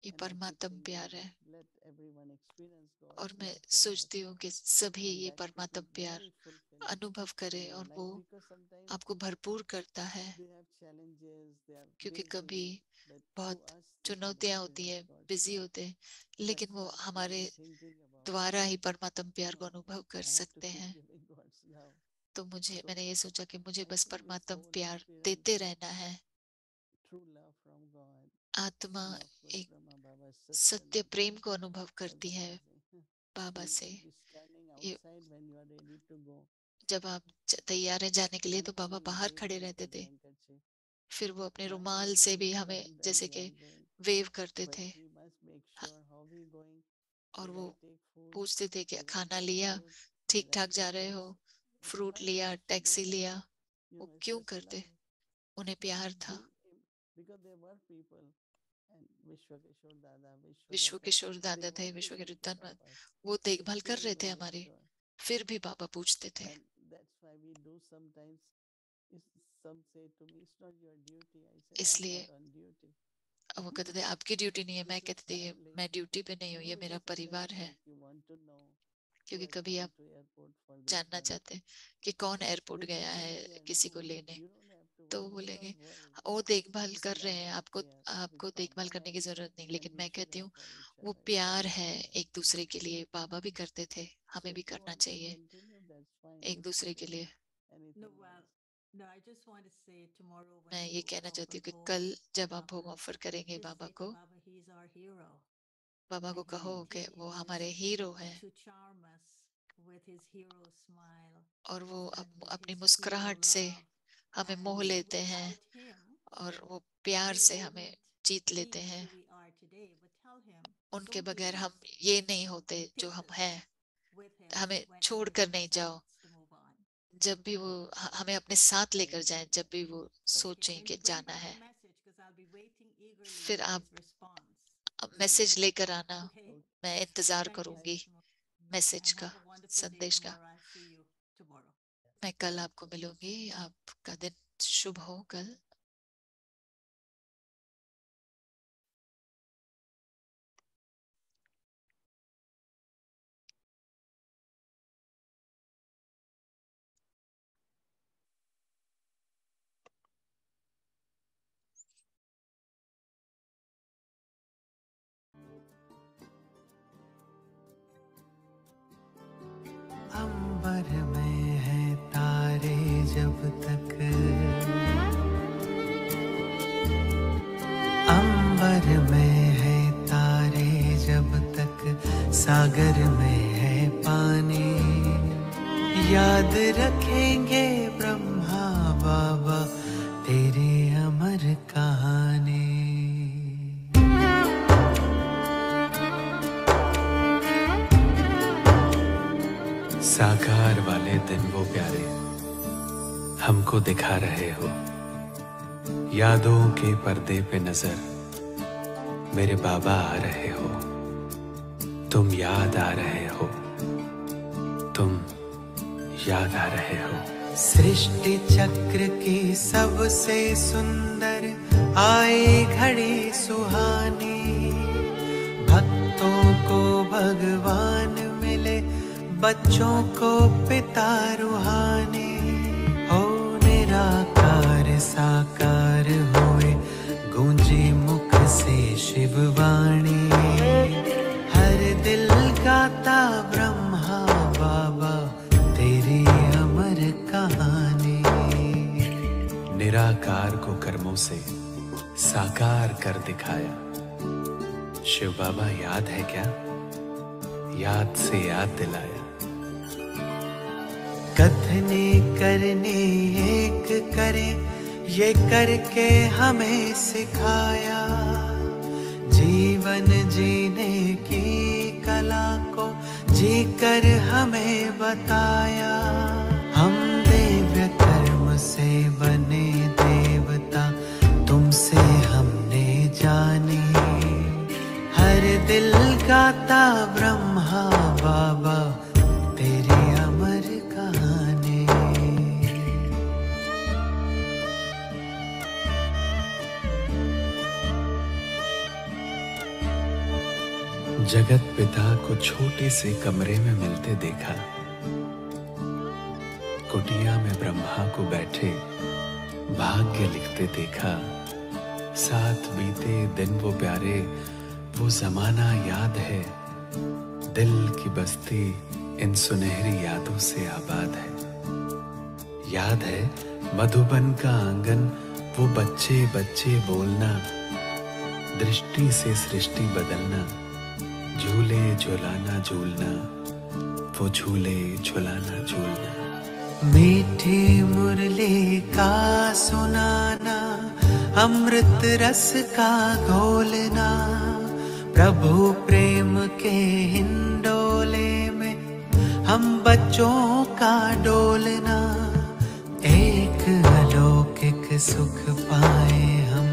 ये And I keep परमात्म thinking प्यार है। that let everyone experience और God's मैं love from us, सोचती हूँ कि सभी and ये that could परमात्म be प्यार very fulfilling अनुभव in करें, their और वो life, because sometimes आपको भरपूर करता है। they have challenges, they are क्योंकि कभी busy, but to बहुत us they can चुनौतियां होती है, experience God's बिजी love. होते हैं, That's लेकिन वो what I've हमारे been thinking about. द्वारा ही परमात्म प्यार को No, अनुभव कर I have to सकते keep हैं। giving God's love. तो So मैंने ये सोचा कि मुझे I बस think this परमात्म whole प्यार experience देते of रहना है। true love from God, आत्मा and of course एक Brahma Baba's सत्य sustenance प्रेम को अनुभव was करती है amazing. बाबा से। You'll be standing ये outside when you are ready to go. जब आप तैयार हैं जाने के लिए, तो बाबा Continually बाहर खड़े waving रहते his थे। handkerchief, फिर वो अपने not रुमाल only से to भी us हमें when जैसे we कि are going, वेव करते but थे। he must make sure how we going, और वो पूछते थे कि खाना लिया, ठीक ठाक जा रहे हो, फ्रूट लिया, टैक्सी लिया। वो क्यों करते? उन्हें प्यार था। विश्व किशोर दादा थे, विश्व के धन्यवाद, वो देखभाल कर रहे थे हमारी, फिर भी बाबा पूछते थे। इसलिए वो कहते थे आपकी ड्यूटी नहीं है, मैं कहती थी मैं ड्यूटी पे नहीं हूँ, ये मेरा परिवार है। क्योंकि कभी आप जानना चाहते हैं कि कौन एयरपोर्ट गया है किसी को लेने, तो वो बोलेंगे वो देखभाल कर रहे हैं, आपको देखभाल करने की जरूरत नहीं। लेकिन मैं कहती हूँ वो प्यार है एक दूसरे के लिए, बाबा भी करते थे, हमें भी करना चाहिए एक दूसरे के लिए। मैं ये कहना चाहती हूँ कि कल जब आप होम ऑफर करेंगे बाबा को कहो कि वो हमारे हीरो हैं, और वो अपनी मुस्कुराहट से हमें मोह लेते हैं और वो प्यार से हमें जीत लेते हैं। उनके बगैर हम ये नहीं होते जो हम हैं। हमें छोड़कर नहीं जाओ। जब भी वो हमें अपने साथ लेकर जाएं, जब भी वो सोचें कि जाना है, फिर आप मैसेज लेकर आना। मैं इंतजार करूंगी मैसेज का, संदेश का। मैं कल आपको मिलूंगी। आपका दिन शुभ हो कल। अंबर में है तारे जब तक, अंबर में है तारे जब तक, सागर में है पानी। याद रखेंगे ब्रह्मा बाबा तेरी अमर कहानी। साकार वाले दिन वो प्यारे हमको दिखा रहे हो। यादों के पर्दे पे नजर मेरे बाबा आ रहे हो। तुम याद आ रहे हो, तुम याद आ रहे हो। सृष्टि चक्र की सबसे सुंदर आई घड़ी सुहानी। भक्तों को भगवान मिले, बच्चों को पिता रूहानी। हो निराकार साकार होए, गूंजे मुख से शिववाणी। हर दिल गाता ब्रह्मा बाबा तेरी अमर कहानी। निराकार को कर्मों से साकार कर दिखाया। शिव बाबा याद है क्या? याद से याद दिलाया। कथने करने एक करे, ये करके हमें सिखाया। जीवन जीने की कला को जीकर हमें बताया। हम दिव्य कर्म से बने देवता, तुमसे हमने जानी। हर दिल गाता ब्रह्मा बाबा तेरी अमर कहानी। जगत पिता को छोटे से कमरे में मिलते देखा। कुटिया में ब्रह्मा को बैठे भाग्य लिखते देखा। साथ बीते दिन वो प्यारे, वो जमाना याद है। दिल की बस्ती इन सुनहरी यादों से आबाद है। याद है मधुबन का आंगन, वो बच्चे बच्चे बोलना। दृष्टि से सृष्टि बदलना, झूले झुलाना झूलना, वो झूले झुलाना झूलना। मीठी मुरली का सुनाना, अमृत रस का घोलना। प्रभु प्रेम के हिंडोले में हम बच्चों का डोलना, एक अलौकिक सुख पाए हम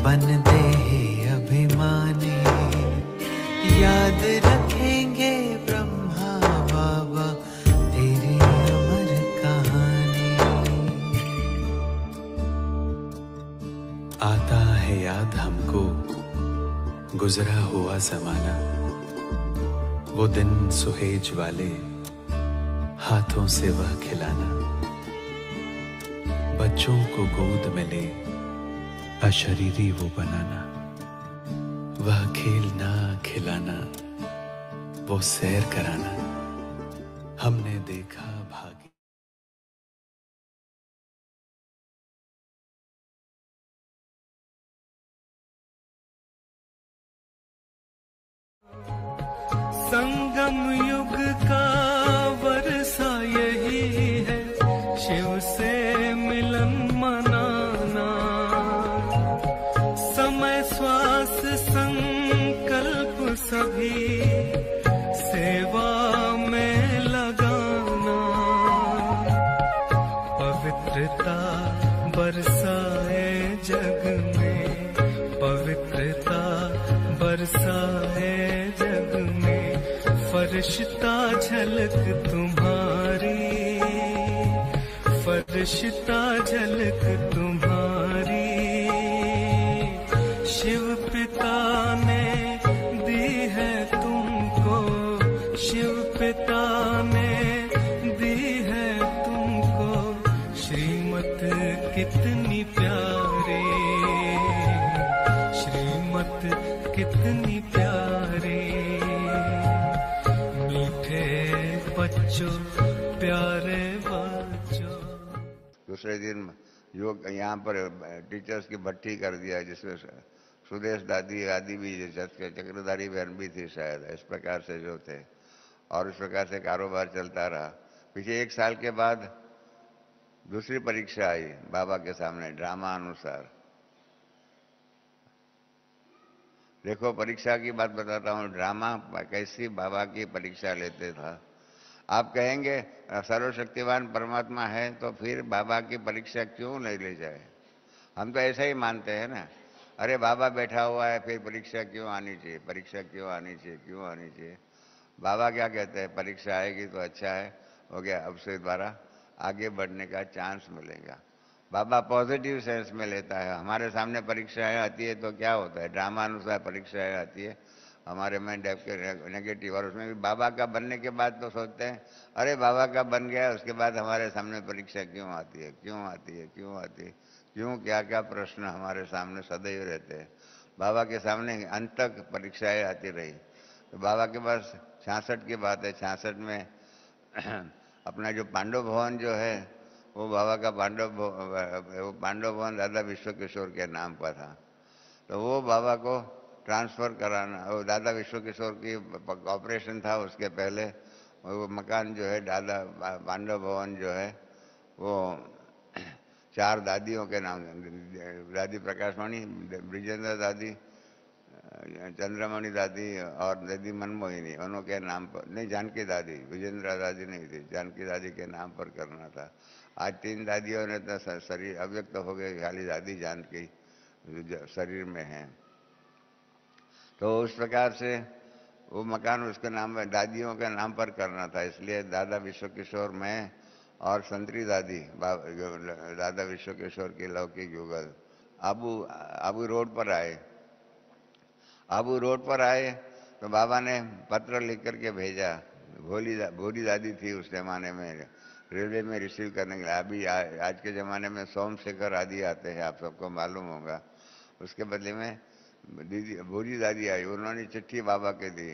बन दे अभिमानी। याद रखेंगे ब्रह्मा बाबा तेरी अमर कहानी। आता है याद हमको गुजरा हुआ जमाना, वो दिन सुहेज वाले हाथों से वह खिलाना, बच्चों को गोद में ले अशरीरी वो बनाना, वह खेलना खिलाना वो सैर कराना, हमने देखा भाग्य। संगम युग का वर्षा यही है, शिव से मिलन मनाना। समय श्वास संकल्प सभी सेवा में लगाना। पवित्रता बरसाए जग में, पवित्रता बरसाए जग में। फरिश्ता झलक तुम्हारी, फरिश्ता झलक तुम्हारी। शिव पिता ने दी है तुमको, शिव पिता ने दी है तुमको श्रीमत कितनी प्यारी, श्रीमत कितनी प्यारी। मीठे बच्चों प्यारे बच्चों। दूसरे दिन योग यहाँ पर टीचर्स की भट्टी कर दिया, जिसमें सुदेश दादी आदि भी, चक्रधारी बहन भी थी शायद, इस प्रकार से जो थे। और इस प्रकार से कारोबार चलता रहा। पीछे 1 साल के बाद दूसरी परीक्षा आई बाबा के सामने, ड्रामा अनुसार। देखो परीक्षा की बात बताता हूँ, ड्रामा कैसी बाबा की परीक्षा लेते था। आप कहेंगे सर्वशक्तिवान परमात्मा है तो फिर बाबा की परीक्षा क्यों नहीं ले जाए? हम तो ऐसा ही मानते हैं ना, अरे बाबा बैठा हुआ है फिर परीक्षा क्यों आनी चाहिए, परीक्षा क्यों आनी चाहिए, क्यों आनी चाहिए। बाबा क्या कहते हैं, परीक्षा आएगी तो अच्छा है, हो गया, अब से द्वारा आगे बढ़ने का चांस मिलेगा। बाबा पॉजिटिव सेंस में लेता है। हमारे सामने परीक्षाएं आती है तो क्या होता है, ड्रामा अनुसार परीक्षाएं आती है हमारे में नेगेटिव। और उसमें भी बाबा का बनने के बाद तो सोचते हैं अरे बाबा का बन गया, उसके बाद हमारे सामने परीक्षा क्यों आती है, क्यों आती है, क्यों आती है, क्यों, क्या क्या प्रश्न हमारे सामने सदैव रहते हैं। बाबा के सामने अंत तक परीक्षाएं आती रही। तो बाबा के पास 66 की बात है, 66 में अपना जो पांडव भवन जो है वो बाबा का पांडव भवन दादा विश्व किशोर के नाम पर था। तो वो बाबा को ट्रांसफ़र कराना, वो दादा विश्व किशोर की ऑपरेशन था उसके पहले, वो मकान जो है दादा पांडव भवन जो है वो 4 दादियों के नाम, दादी प्रकाशमणि, ब्रिजेंद्र दादी, चंद्रमणि दादी और दादी मनमोहिनी, उनके नाम पर, नहीं जानकी दादी, विजेंद्र दादी नहीं थी, जानकी दादी के नाम पर करना था। आज 3 दादियों ने तो शरीर अव्यक्त हो गए, खाली दादी जानकी शरीर में है। तो उस प्रकार से वो मकान उसके नाम में दादियों के नाम पर करना था, इसलिए दादा विश्व किशोर में और संतरी दादी दादा विश्व किशोर की लौकिक युगल आबू रोड पर आए। आबू रोड पर आए तो बाबा ने पत्र लिख करके भेजा। भोली दादी थी उस जमाने में, रेलवे में रिसीव करने के लिए। अभी आज के ज़माने में सोमशेखर आदि आते हैं, आप सबको मालूम होगा। उसके बदले में भोली दादी आई, उन्होंने चिट्ठी बाबा के दी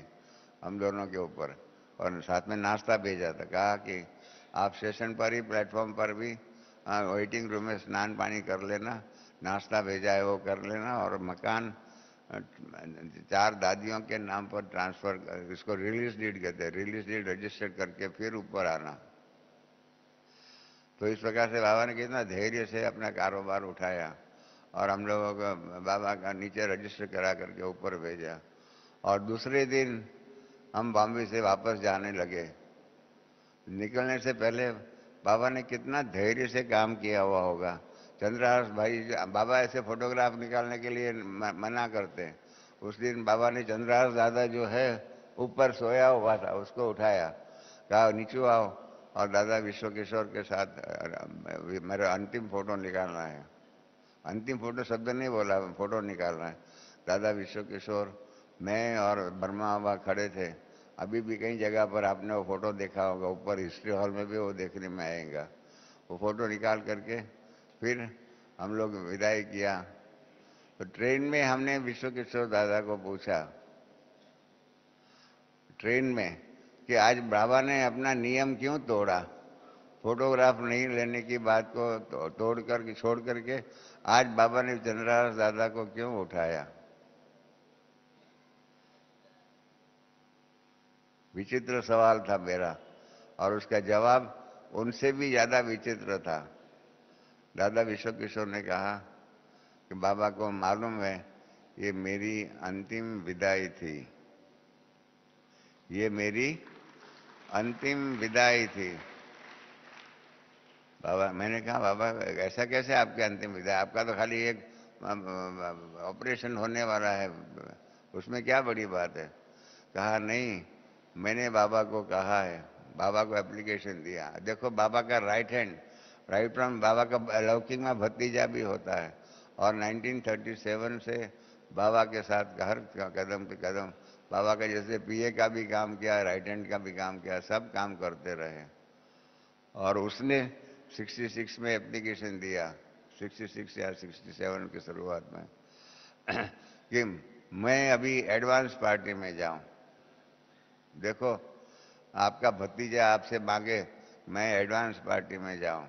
हम दोनों के ऊपर, और साथ में नाश्ता भेजा था। कहा कि आप स्टेशन पर ही, प्लेटफॉर्म पर भी वेटिंग रूम में स्नान पानी कर लेना, नाश्ता भेजा है वो कर लेना, और मकान 4 दादियों के नाम पर ट्रांसफ़र, इसको रिलीज डीड कहते हैं, रिलीज डीड रजिस्टर करके फिर ऊपर आना। तो इस प्रकार से बाबा ने कितना धैर्य से अपना कारोबार उठाया और हम लोगों को बाबा का नीचे रजिस्टर करा करके ऊपर भेजा। और दूसरे दिन हम बॉम्बे से वापस जाने लगे। निकलने से पहले बाबा ने कितना धैर्य से काम किया हुआ होगा। चंद्रहास भाई, बाबा ऐसे फोटोग्राफ निकालने के लिए मना करते हैं। उस दिन बाबा ने चंद्रहास दादा जो है ऊपर सोया हुआ था, उसको उठाया, कहा नीचे आओ और दादा विश्व किशोर के साथ मेरा अंतिम फोटो निकालना है। अंतिम फोटो शब्द नहीं बोला, फोटो निकालना है। दादा विश्व किशोर, मैं और बर्मा बाबा खड़े थे। अभी भी कई जगह पर आपने वो फोटो देखा होगा, ऊपर हिस्ट्री हॉल में भी वो देखने में आएगा। वो फोटो निकाल करके फिर हम लोग विदाई किया। तो ट्रेन में हमने विश्व किशोर दादा को पूछा, ट्रेन में, कि आज बाबा ने अपना नियम क्यों तोड़ा, फोटोग्राफ नहीं लेने की बात को तोड़ करके छोड़ करके आज बाबा ने चंद्रहास दादा को क्यों उठाया। विचित्र सवाल था मेरा, और उसका जवाब उनसे भी ज्यादा विचित्र था। दादा विश्व किशोर ने कहा कि बाबा को मालूम है ये मेरी अंतिम विदाई थी, ये मेरी अंतिम विदाई थी। बाबा, मैंने कहा बाबा ऐसा कैसे आपकी अंतिम विदाई, आपका तो खाली एक ऑपरेशन होने वाला है, उसमें क्या बड़ी बात है। कहा नहीं, मैंने बाबा को कहा है, बाबा को एप्लीकेशन दिया। देखो बाबा का राइट हैंड, राइट फ्रॉम, बाबा का लौकिक में भतीजा भी होता है, और 1937 से बाबा के साथ हर कदम पे कदम बाबा का जैसे पीए का भी काम किया, राइट हैंड का भी काम किया, सब काम करते रहे। और उसने 66 में एप्लीकेशन दिया, 66 या 67 की शुरुआत में, कि मैं अभी एडवांस पार्टी में जाऊं। देखो आपका भतीजा आपसे मांगे मैं एडवांस पार्टी में जाऊं,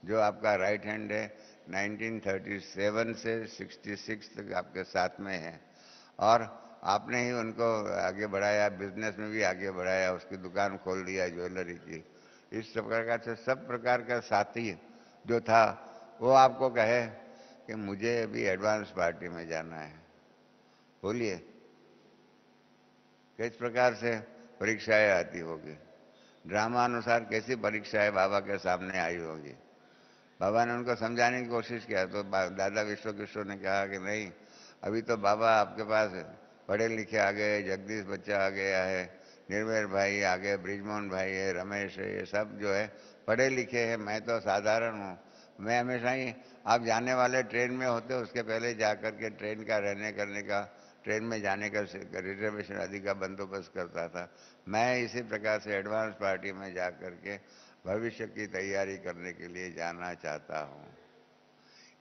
जो आपका राइट हैंड है 1937 से 66 तक आपके साथ में है, और आपने ही उनको आगे बढ़ाया, बिजनेस में भी आगे बढ़ाया, उसकी दुकान खोल दिया ज्वेलरी की। इस प्रकार से सब प्रकार का साथी जो था वो आपको कहे कि मुझे अभी एडवांस पार्टी में जाना है। बोलिए किस प्रकार से परीक्षाएं आती होगी, ड्रामा अनुसार कैसी परीक्षाएं बाबा के सामने आई होगी। बाबा ने उनको समझाने की कोशिश किया, तो दादा विश्व किशोर ने कहा कि नहीं, अभी तो बाबा आपके पास पढ़े लिखे आ गए, जगदीश बच्चा आ गया है, निर्भय भाई आ गए, ब्रिजमोहन भाई है, रमेश है, ये सब जो है पढ़े लिखे हैं, मैं तो साधारण हूँ। मैं हमेशा ही आप जाने वाले ट्रेन में होते उसके पहले जा कर के ट्रेन का रहने करने का, ट्रेन में जाने का रिजर्वेशन आदि का बंदोबस्त करता था। मैं इसी प्रकार से एडवांस पार्टी में जा कर के भविष्य की तैयारी करने के लिए जाना चाहता हूँ।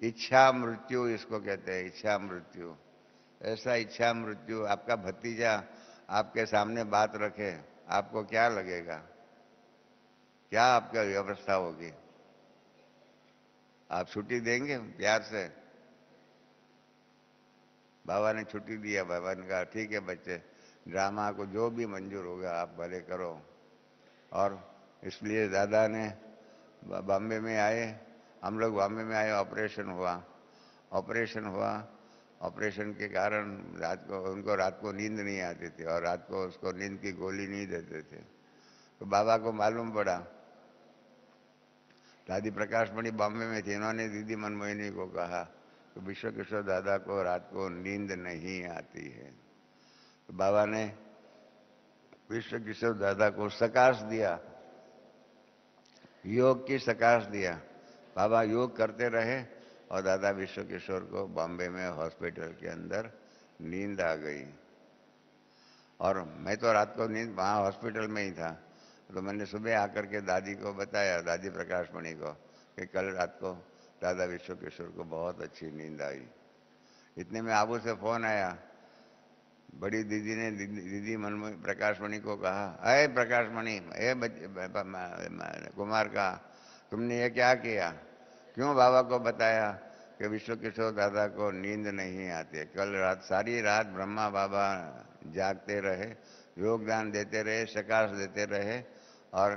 इच्छा मृत्यु इसको कहते हैं, इच्छा मृत्यु। ऐसा इच्छा मृत्यु आपका भतीजा आपके सामने बात रखे, आपको क्या लगेगा, क्या आपकी व्यवस्था होगी? आप छुट्टी देंगे प्यार से? बाबा ने छुट्टी दिया। बाबा ने कहा ठीक है बच्चे, ड्रामा को जो भी मंजूर होगा आप भले करो। और इसलिए दादा ने बॉम्बे में आए, हम लोग बॉम्बे में आए, ऑपरेशन हुआ। ऑपरेशन के कारण उनको रात को नींद नहीं आती थी, और रात को उसको नींद की गोली नहीं देते थे। तो बाबा को मालूम पड़ा, दादी प्रकाश मणि बॉम्बे में थी, इन्होंने दीदी मनमोहिनी को कहा कि विश्व किशोर दादा को रात को नींद नहीं आती है। तो बाबा ने विश्व किशोर दादा को सकाश दिया, योग की सकाश दिया। बाबा योग करते रहे और दादा विश्व किशोर को बॉम्बे में हॉस्पिटल के अंदर नींद आ गई। और मैं तो रात को नींद वहाँ हॉस्पिटल में ही था, तो मैंने सुबह आकर के दादी को बताया, दादी प्रकाश मणि को, कि कल रात को दादा विश्व किशोर को बहुत अच्छी नींद आई। इतने में आबू से फोन आया, बड़ी दीदी ने दीदी मनमोही प्रकाश मणि को कहा, अरे प्रकाश मणि, कुमार का तुमने ये क्या किया, क्यों बाबा को बताया कि विश्व किशोर दादा को नींद नहीं आती है? कल रात सारी रात ब्रह्मा बाबा जागते रहे, योगदान देते रहे, सकाश देते रहे। और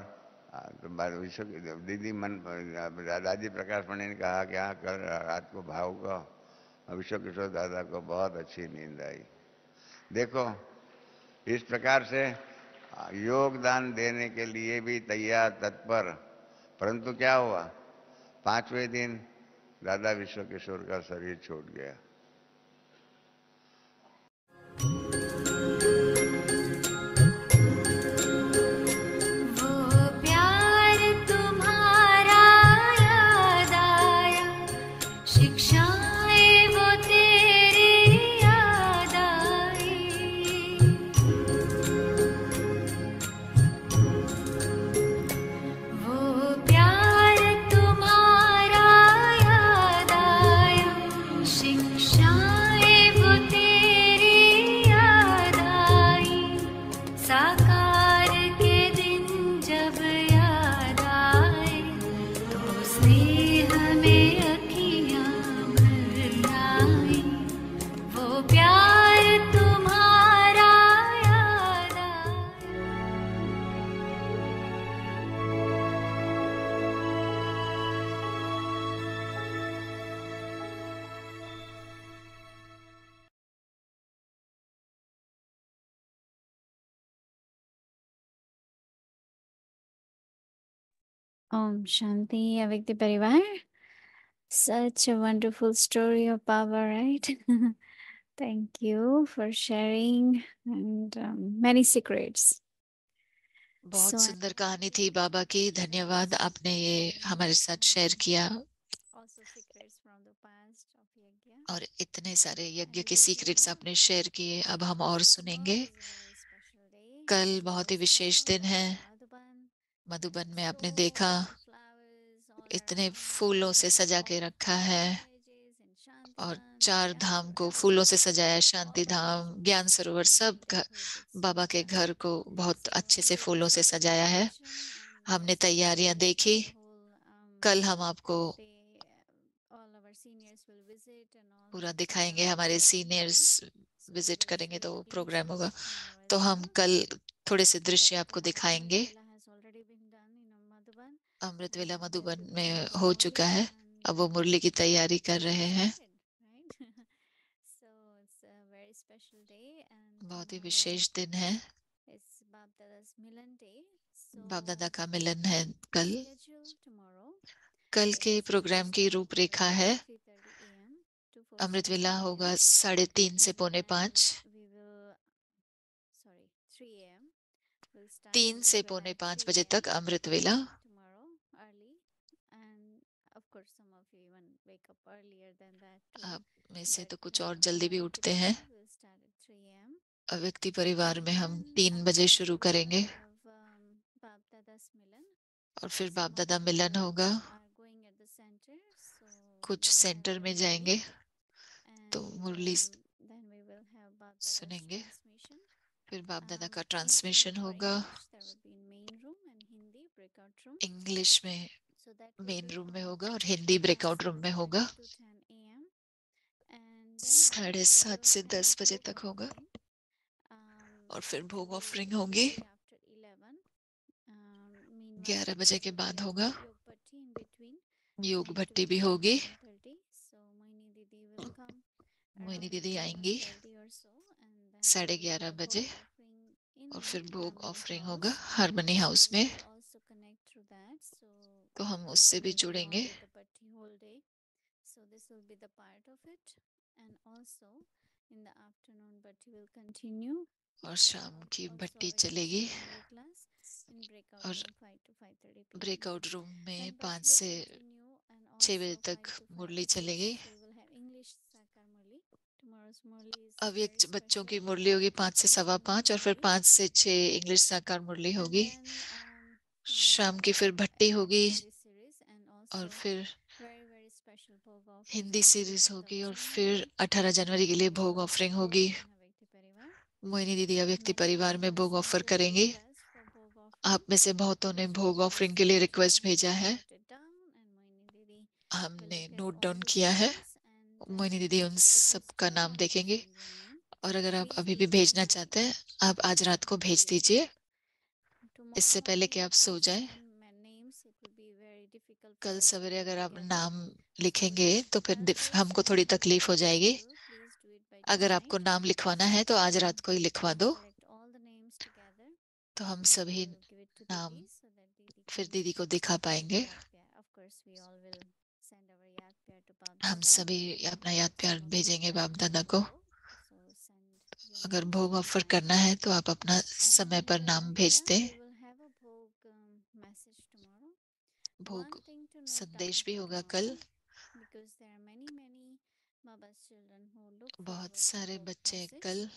विश्व दीदी दादी प्रकाश मणि ने कहा कि हाँ कल रात को भाव को विश्व किशोर दादा को बहुत अच्छी नींद आई। देखो इस प्रकार से योगदान देने के लिए भी तैयार तत्पर, परंतु क्या हुआ, 5वें दिन दादा विश्व किशोर का शरीर छूट गया। Om Shanti, Avyakti Parivar. Such a wonderful story of power, right? Thank you for sharing and many secrets. बहुत सुंदर कहानी थी बाबा की, धन्यवाद आपने ये हमारे साथ शेयर किया और इतने सारे यज्ञ के सीक्रेट्स आपने शेयर किए। अब हम और सुनेंगे। कल बहुत ही विशेष दिन है। मधुबन में आपने देखा इतने फूलों से सजा के रखा है और 4 धाम को फूलों से सजाया, शांति धाम, ज्ञान सरोवर, सब बाबा के घर को बहुत अच्छे से फूलों से सजाया है। हमने तैयारियां देखी। कल हम आपको पूरा दिखाएंगे। हमारे सीनियर्स विजिट करेंगे तो प्रोग्राम होगा, तो हम कल थोड़े से दृश्य आपको दिखाएंगे। अमृत वेला मधुबन में हो चुका है, अब वो मुरली की तैयारी कर रहे हैं। बहुत ही विशेष दिन है, बाप दादा का मिलन है कल। कल के प्रोग्राम की रूपरेखा है, अमृत वेला होगा 3:30 से 4:45, 3 से 4:45 बजे तक अमृत वेला। आप में से तो कुछ और जल्दी भी उठते हैं। अव्यक्ति परिवार में हम 3 बजे शुरू करेंगे और फिर बाप दादा मिलन होगा। कुछ सेंटर में जाएंगे तो मुरली सुनेंगे, फिर बाप दादा का ट्रांसमिशन होगा इंग्लिश में, मेन रूम में होगा और हिंदी ब्रेकआउट रूम में होगा। 7:30 से 10 बजे तक होगा और फिर भोग ऑफरिंग होगी 11 बजे के बाद होगा। योग भट्टी भी होगी, मोहिनी दीदी आएंगी 11:30 बजे और फिर भोग ऑफरिंग होगा हार्मनी हाउस में, तो हम उससे भी जुड़ेंगे। और शाम की भट्टी चलेगी और ब्रेकआउट रूम में 5 से 6 बजे तक मुरली चलेगी। अब एक बच्चों की मुरली होगी 5 से 5:15 और फिर 5 से 6 इंग्लिश साकार मुरली होगी। शाम की फिर भट्टी होगी और फिर हिंदी सीरीज होगी और फिर 18 जनवरी के लिए भोग ऑफरिंग होगी। मोहिनी दीदी अव्यक्ति परिवार में भोग ऑफर करेंगी। आप में से बहुतों ने भोग ऑफरिंग के लिए रिक्वेस्ट भेजा है, हमने नोट डाउन किया है। मोहिनी दीदी उन सब का नाम देखेंगे और अगर आप अभी भी भेजना चाहते हैं आप आज रात को भेज दीजिए, इससे पहले कि आप सो जाएं। कल सवेरे अगर आप नाम लिखेंगे तो फिर हमको थोड़ी तकलीफ हो जाएगी। अगर आपको नाम लिखवाना है तो आज रात को ही लिखवा दो। तो हम सभी नाम फिर दीदी को दिखा पाएंगे। हम सभी अपना याद प्यार भेजेंगे बाप दादा को। अगर भोग ऑफर करना है तो आप अपना समय पर नाम भेज दें। भोग संदेश भी होगा कल। बहुत सारे बच्चे कल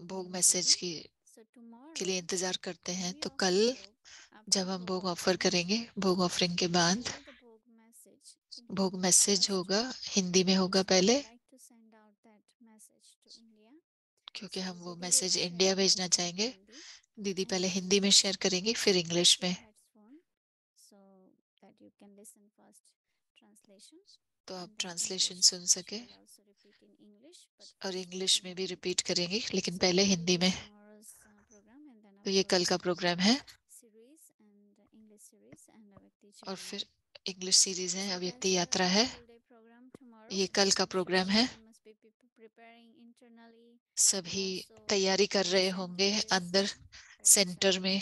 भोग मैसेज के लिए इंतजार करते हैं। तो कल जब हम भोग ऑफर करेंगे, भोग ऑफरिंग के बाद भोग मैसेज होगा, हिंदी में होगा पहले, क्योंकि हम वो मैसेज इंडिया भेजना चाहेंगे। दीदी पहले हिंदी में शेयर करेंगी, फिर इंग्लिश में। तो आप ट्रांसलेशन सुन सके, और इंग्लिश में भी रिपीट करेंगे, लेकिन पहले हिंदी में। तो ये कल का प्रोग्राम है, और फिर इंग्लिश सीरीज है, अव्यक्ति यात्रा है। ये कल का प्रोग्राम है। सभी तैयारी कर रहे होंगे अंदर सेंटर में।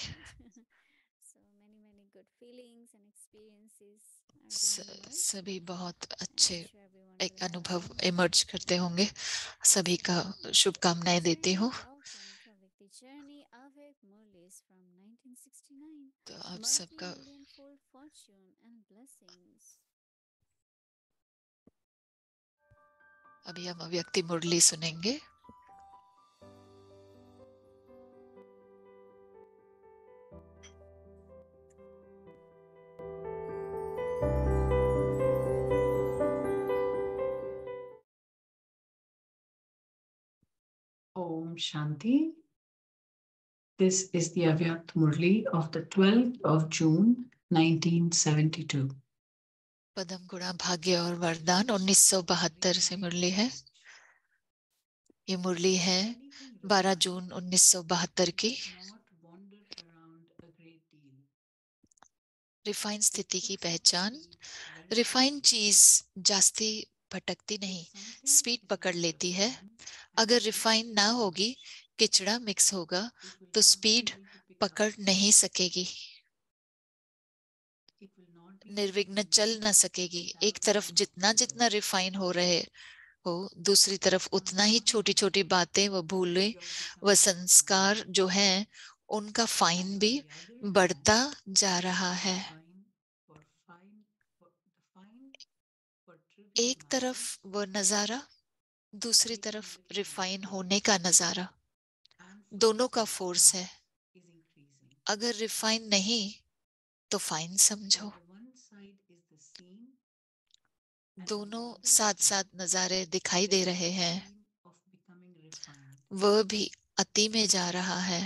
सभी बहुत अच्छे एक अनुभव इमर्ज करते होंगे। सभी का शुभकामनाएं देती हूँ। तो आप सबका अभी हम अव्यक्ति मुरली सुनेंगे। Om Shanti. This is the Avyakt Murli of the 12th of June, 1972. पदम गुणा भाग्य और वरदान 1972 से मुरली है। ये मुरली है 12 जून 1972 की। रिफाइन स्थिति की पहचान। रिफाइन चीज जास्ती भटकती नहीं, स्पीड पकड़ लेती है। अगर रिफाइन ना होगी, किचड़ा मिक्स होगा, तो स्पीड पकड़ नहीं सकेगी, निर्विघ्न चल न सकेगी। एक तरफ जितना जितना रिफाइन हो रहे हो, दूसरी तरफ उतना ही छोटी छोटी बातें व भूलें व संस्कार जो हैं, उनका फाइन भी बढ़ता जा रहा है। एक तरफ वो नजारा, दूसरी तरफ रिफाइन होने का नजारा, दोनों का फोर्स है। अगर रिफाइन नहीं तो फाइन समझो। दोनों साथ साथ नजारे दिखाई दे रहे हैं। वह भी अति में जा रहा है,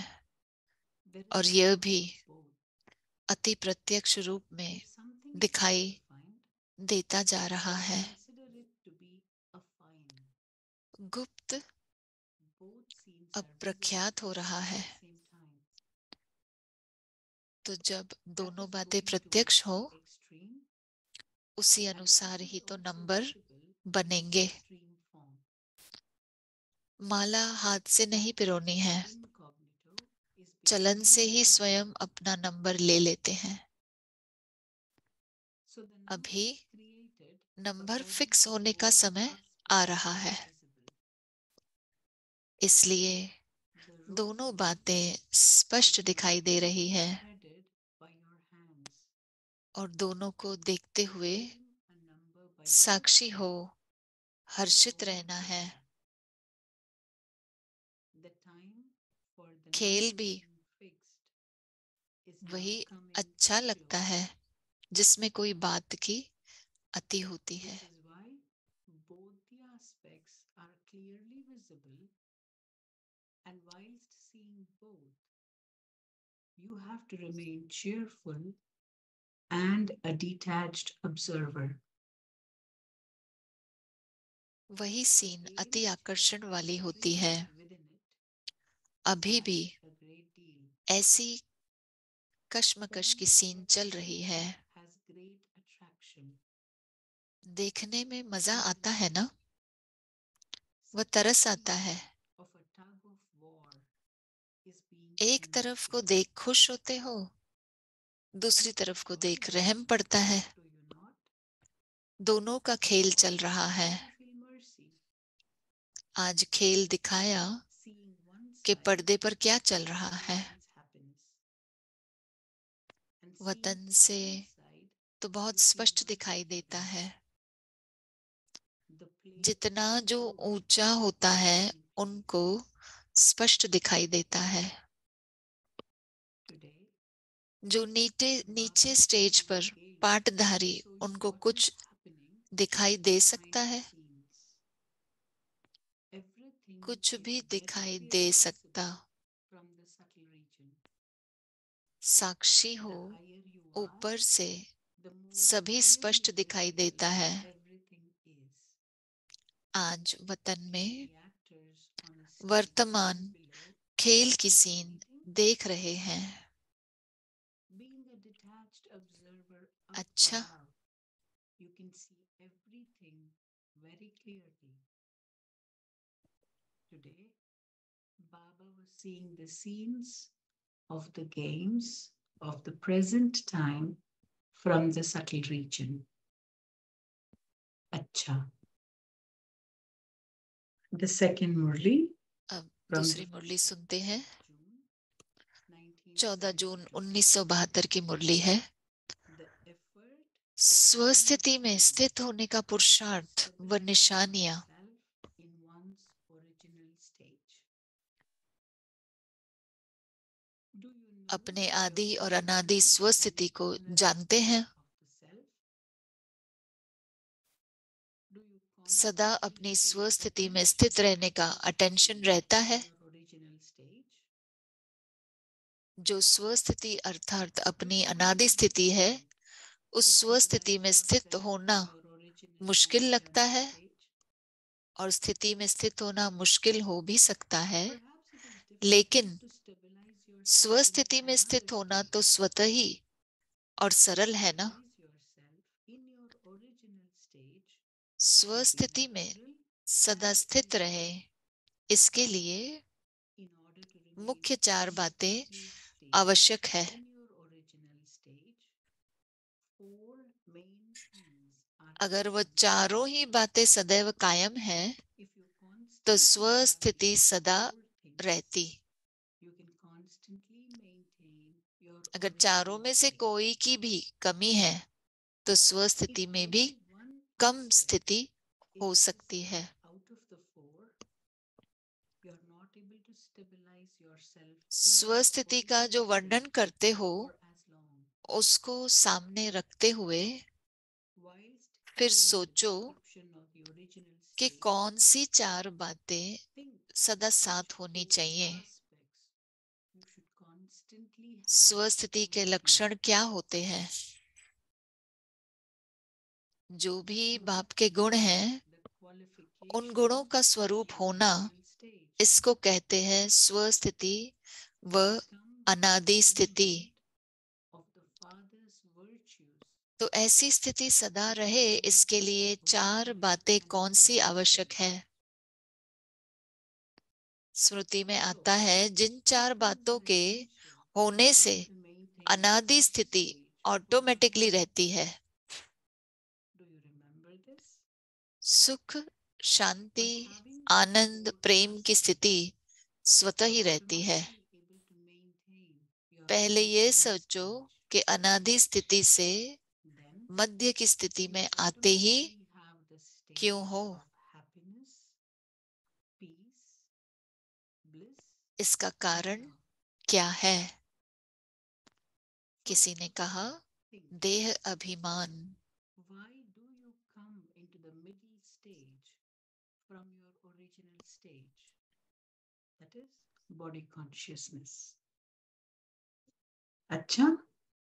और यह भी अति प्रत्यक्ष रूप में दिखाई देता जा रहा है। गुप्त अब प्रख्यात हो रहा है। तो जब दोनों बातें प्रत्यक्ष हो, उसी अनुसार ही तो नंबर बनेंगे। माला हाथ से नहीं पिरोनी है, चलन से ही स्वयं अपना नंबर ले लेते हैं। अभी नंबर फिक्स होने का समय आ रहा है। इसलिए दोनों बातें स्पष्ट दिखाई दे रही है, और दोनों को देखते हुए साक्षी हो हर्षित रहना है। खेल भी वही अच्छा लगता है जिसमें कोई बात की अति होती है। And whilst seeing both, you have to remain cheerful and a detached observer. वही सीन अति आकर्षण वाली होती है। अभी भी ऐसी कश्मकश की सीन चल रही है। देखने में मजा आता है ना, वह तरस आता है। एक तरफ को देख खुश होते हो, दूसरी तरफ को देख रहम पड़ता है। दोनों का खेल चल रहा है। आज खेल दिखाया कि पर्दे पर क्या चल रहा है। वतन से तो बहुत स्पष्ट दिखाई देता है। जितना जो ऊंचा होता है उनको स्पष्ट दिखाई देता है। जो नीचे स्टेज पर पाटधारी उनको कुछ दिखाई दे सकता है, कुछ भी दिखाई दे सकता। साक्षी हो ऊपर से सभी स्पष्ट दिखाई देता है। आज वतन में वर्तमान खेल की सीन देख रहे हैं। अच्छा, Today, Baba was seeing the scenes of the games of the present time from the subtle region. Acha. The second Murli. अब दूसरी मुरली सुनते हैं। 14 जून 1972 की मुरली है। स्वस्थिति में स्थित होने का पुरुषार्थ व निशानियां। अपने आदि और अनादि स्वस्थिति को जानते हैं। सदा अपनी स्वस्थिति में स्थित रहने का अटेंशन रहता है। जो स्वस्थिति अर्थात अपनी अनादि स्थिति है, उस स्वस्थिति में स्थित होना मुश्किल लगता है और स्थिति में स्थित होना मुश्किल हो भी सकता है, लेकिन स्वस्थिति में स्थित होना तो स्वतः ही और सरल है ना। स्वस्थिति में सदा स्थित रहे, इसके लिए मुख्य 4 बातें आवश्यक है। अगर वह चारों ही बातें सदैव कायम है तो स्वस्थिति सदा रहती। अगर चारों में से कोई की भी कमी है तो स्वस्थिति में भी कम स्थिति हो सकती है। स्वस्थिति का जो वर्णन करते हो उसको सामने रखते हुए फिर सोचो कि कौन सी 4 बातें सदा साथ होनी चाहिए। स्वस्थिति के लक्षण क्या होते हैं? जो भी बाप के गुण हैं, उन गुणों का स्वरूप होना, इसको कहते हैं स्वस्थिति व अनादि स्थिति। तो ऐसी स्थिति सदा रहे, इसके लिए 4 बातें कौन सी आवश्यक है? स्मृति में आता है, जिन 4 बातों के होने से अनादि स्थिति ऑटोमेटिकली रहती है। सुख, शांति, आनंद, प्रेम की स्थिति स्वतः ही रहती है। पहले ये सोचो कि अनादि स्थिति से मध्य की स्थिति में आते ही क्यों हो? इसका कारण क्या है? किसी ने कहा, देह अभिमान। Body consciousness. अच्छा,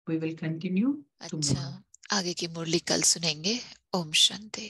we will continue tomorrow. अच्छा, आगे की मुरली कल सुनेंगे। ओम शांति।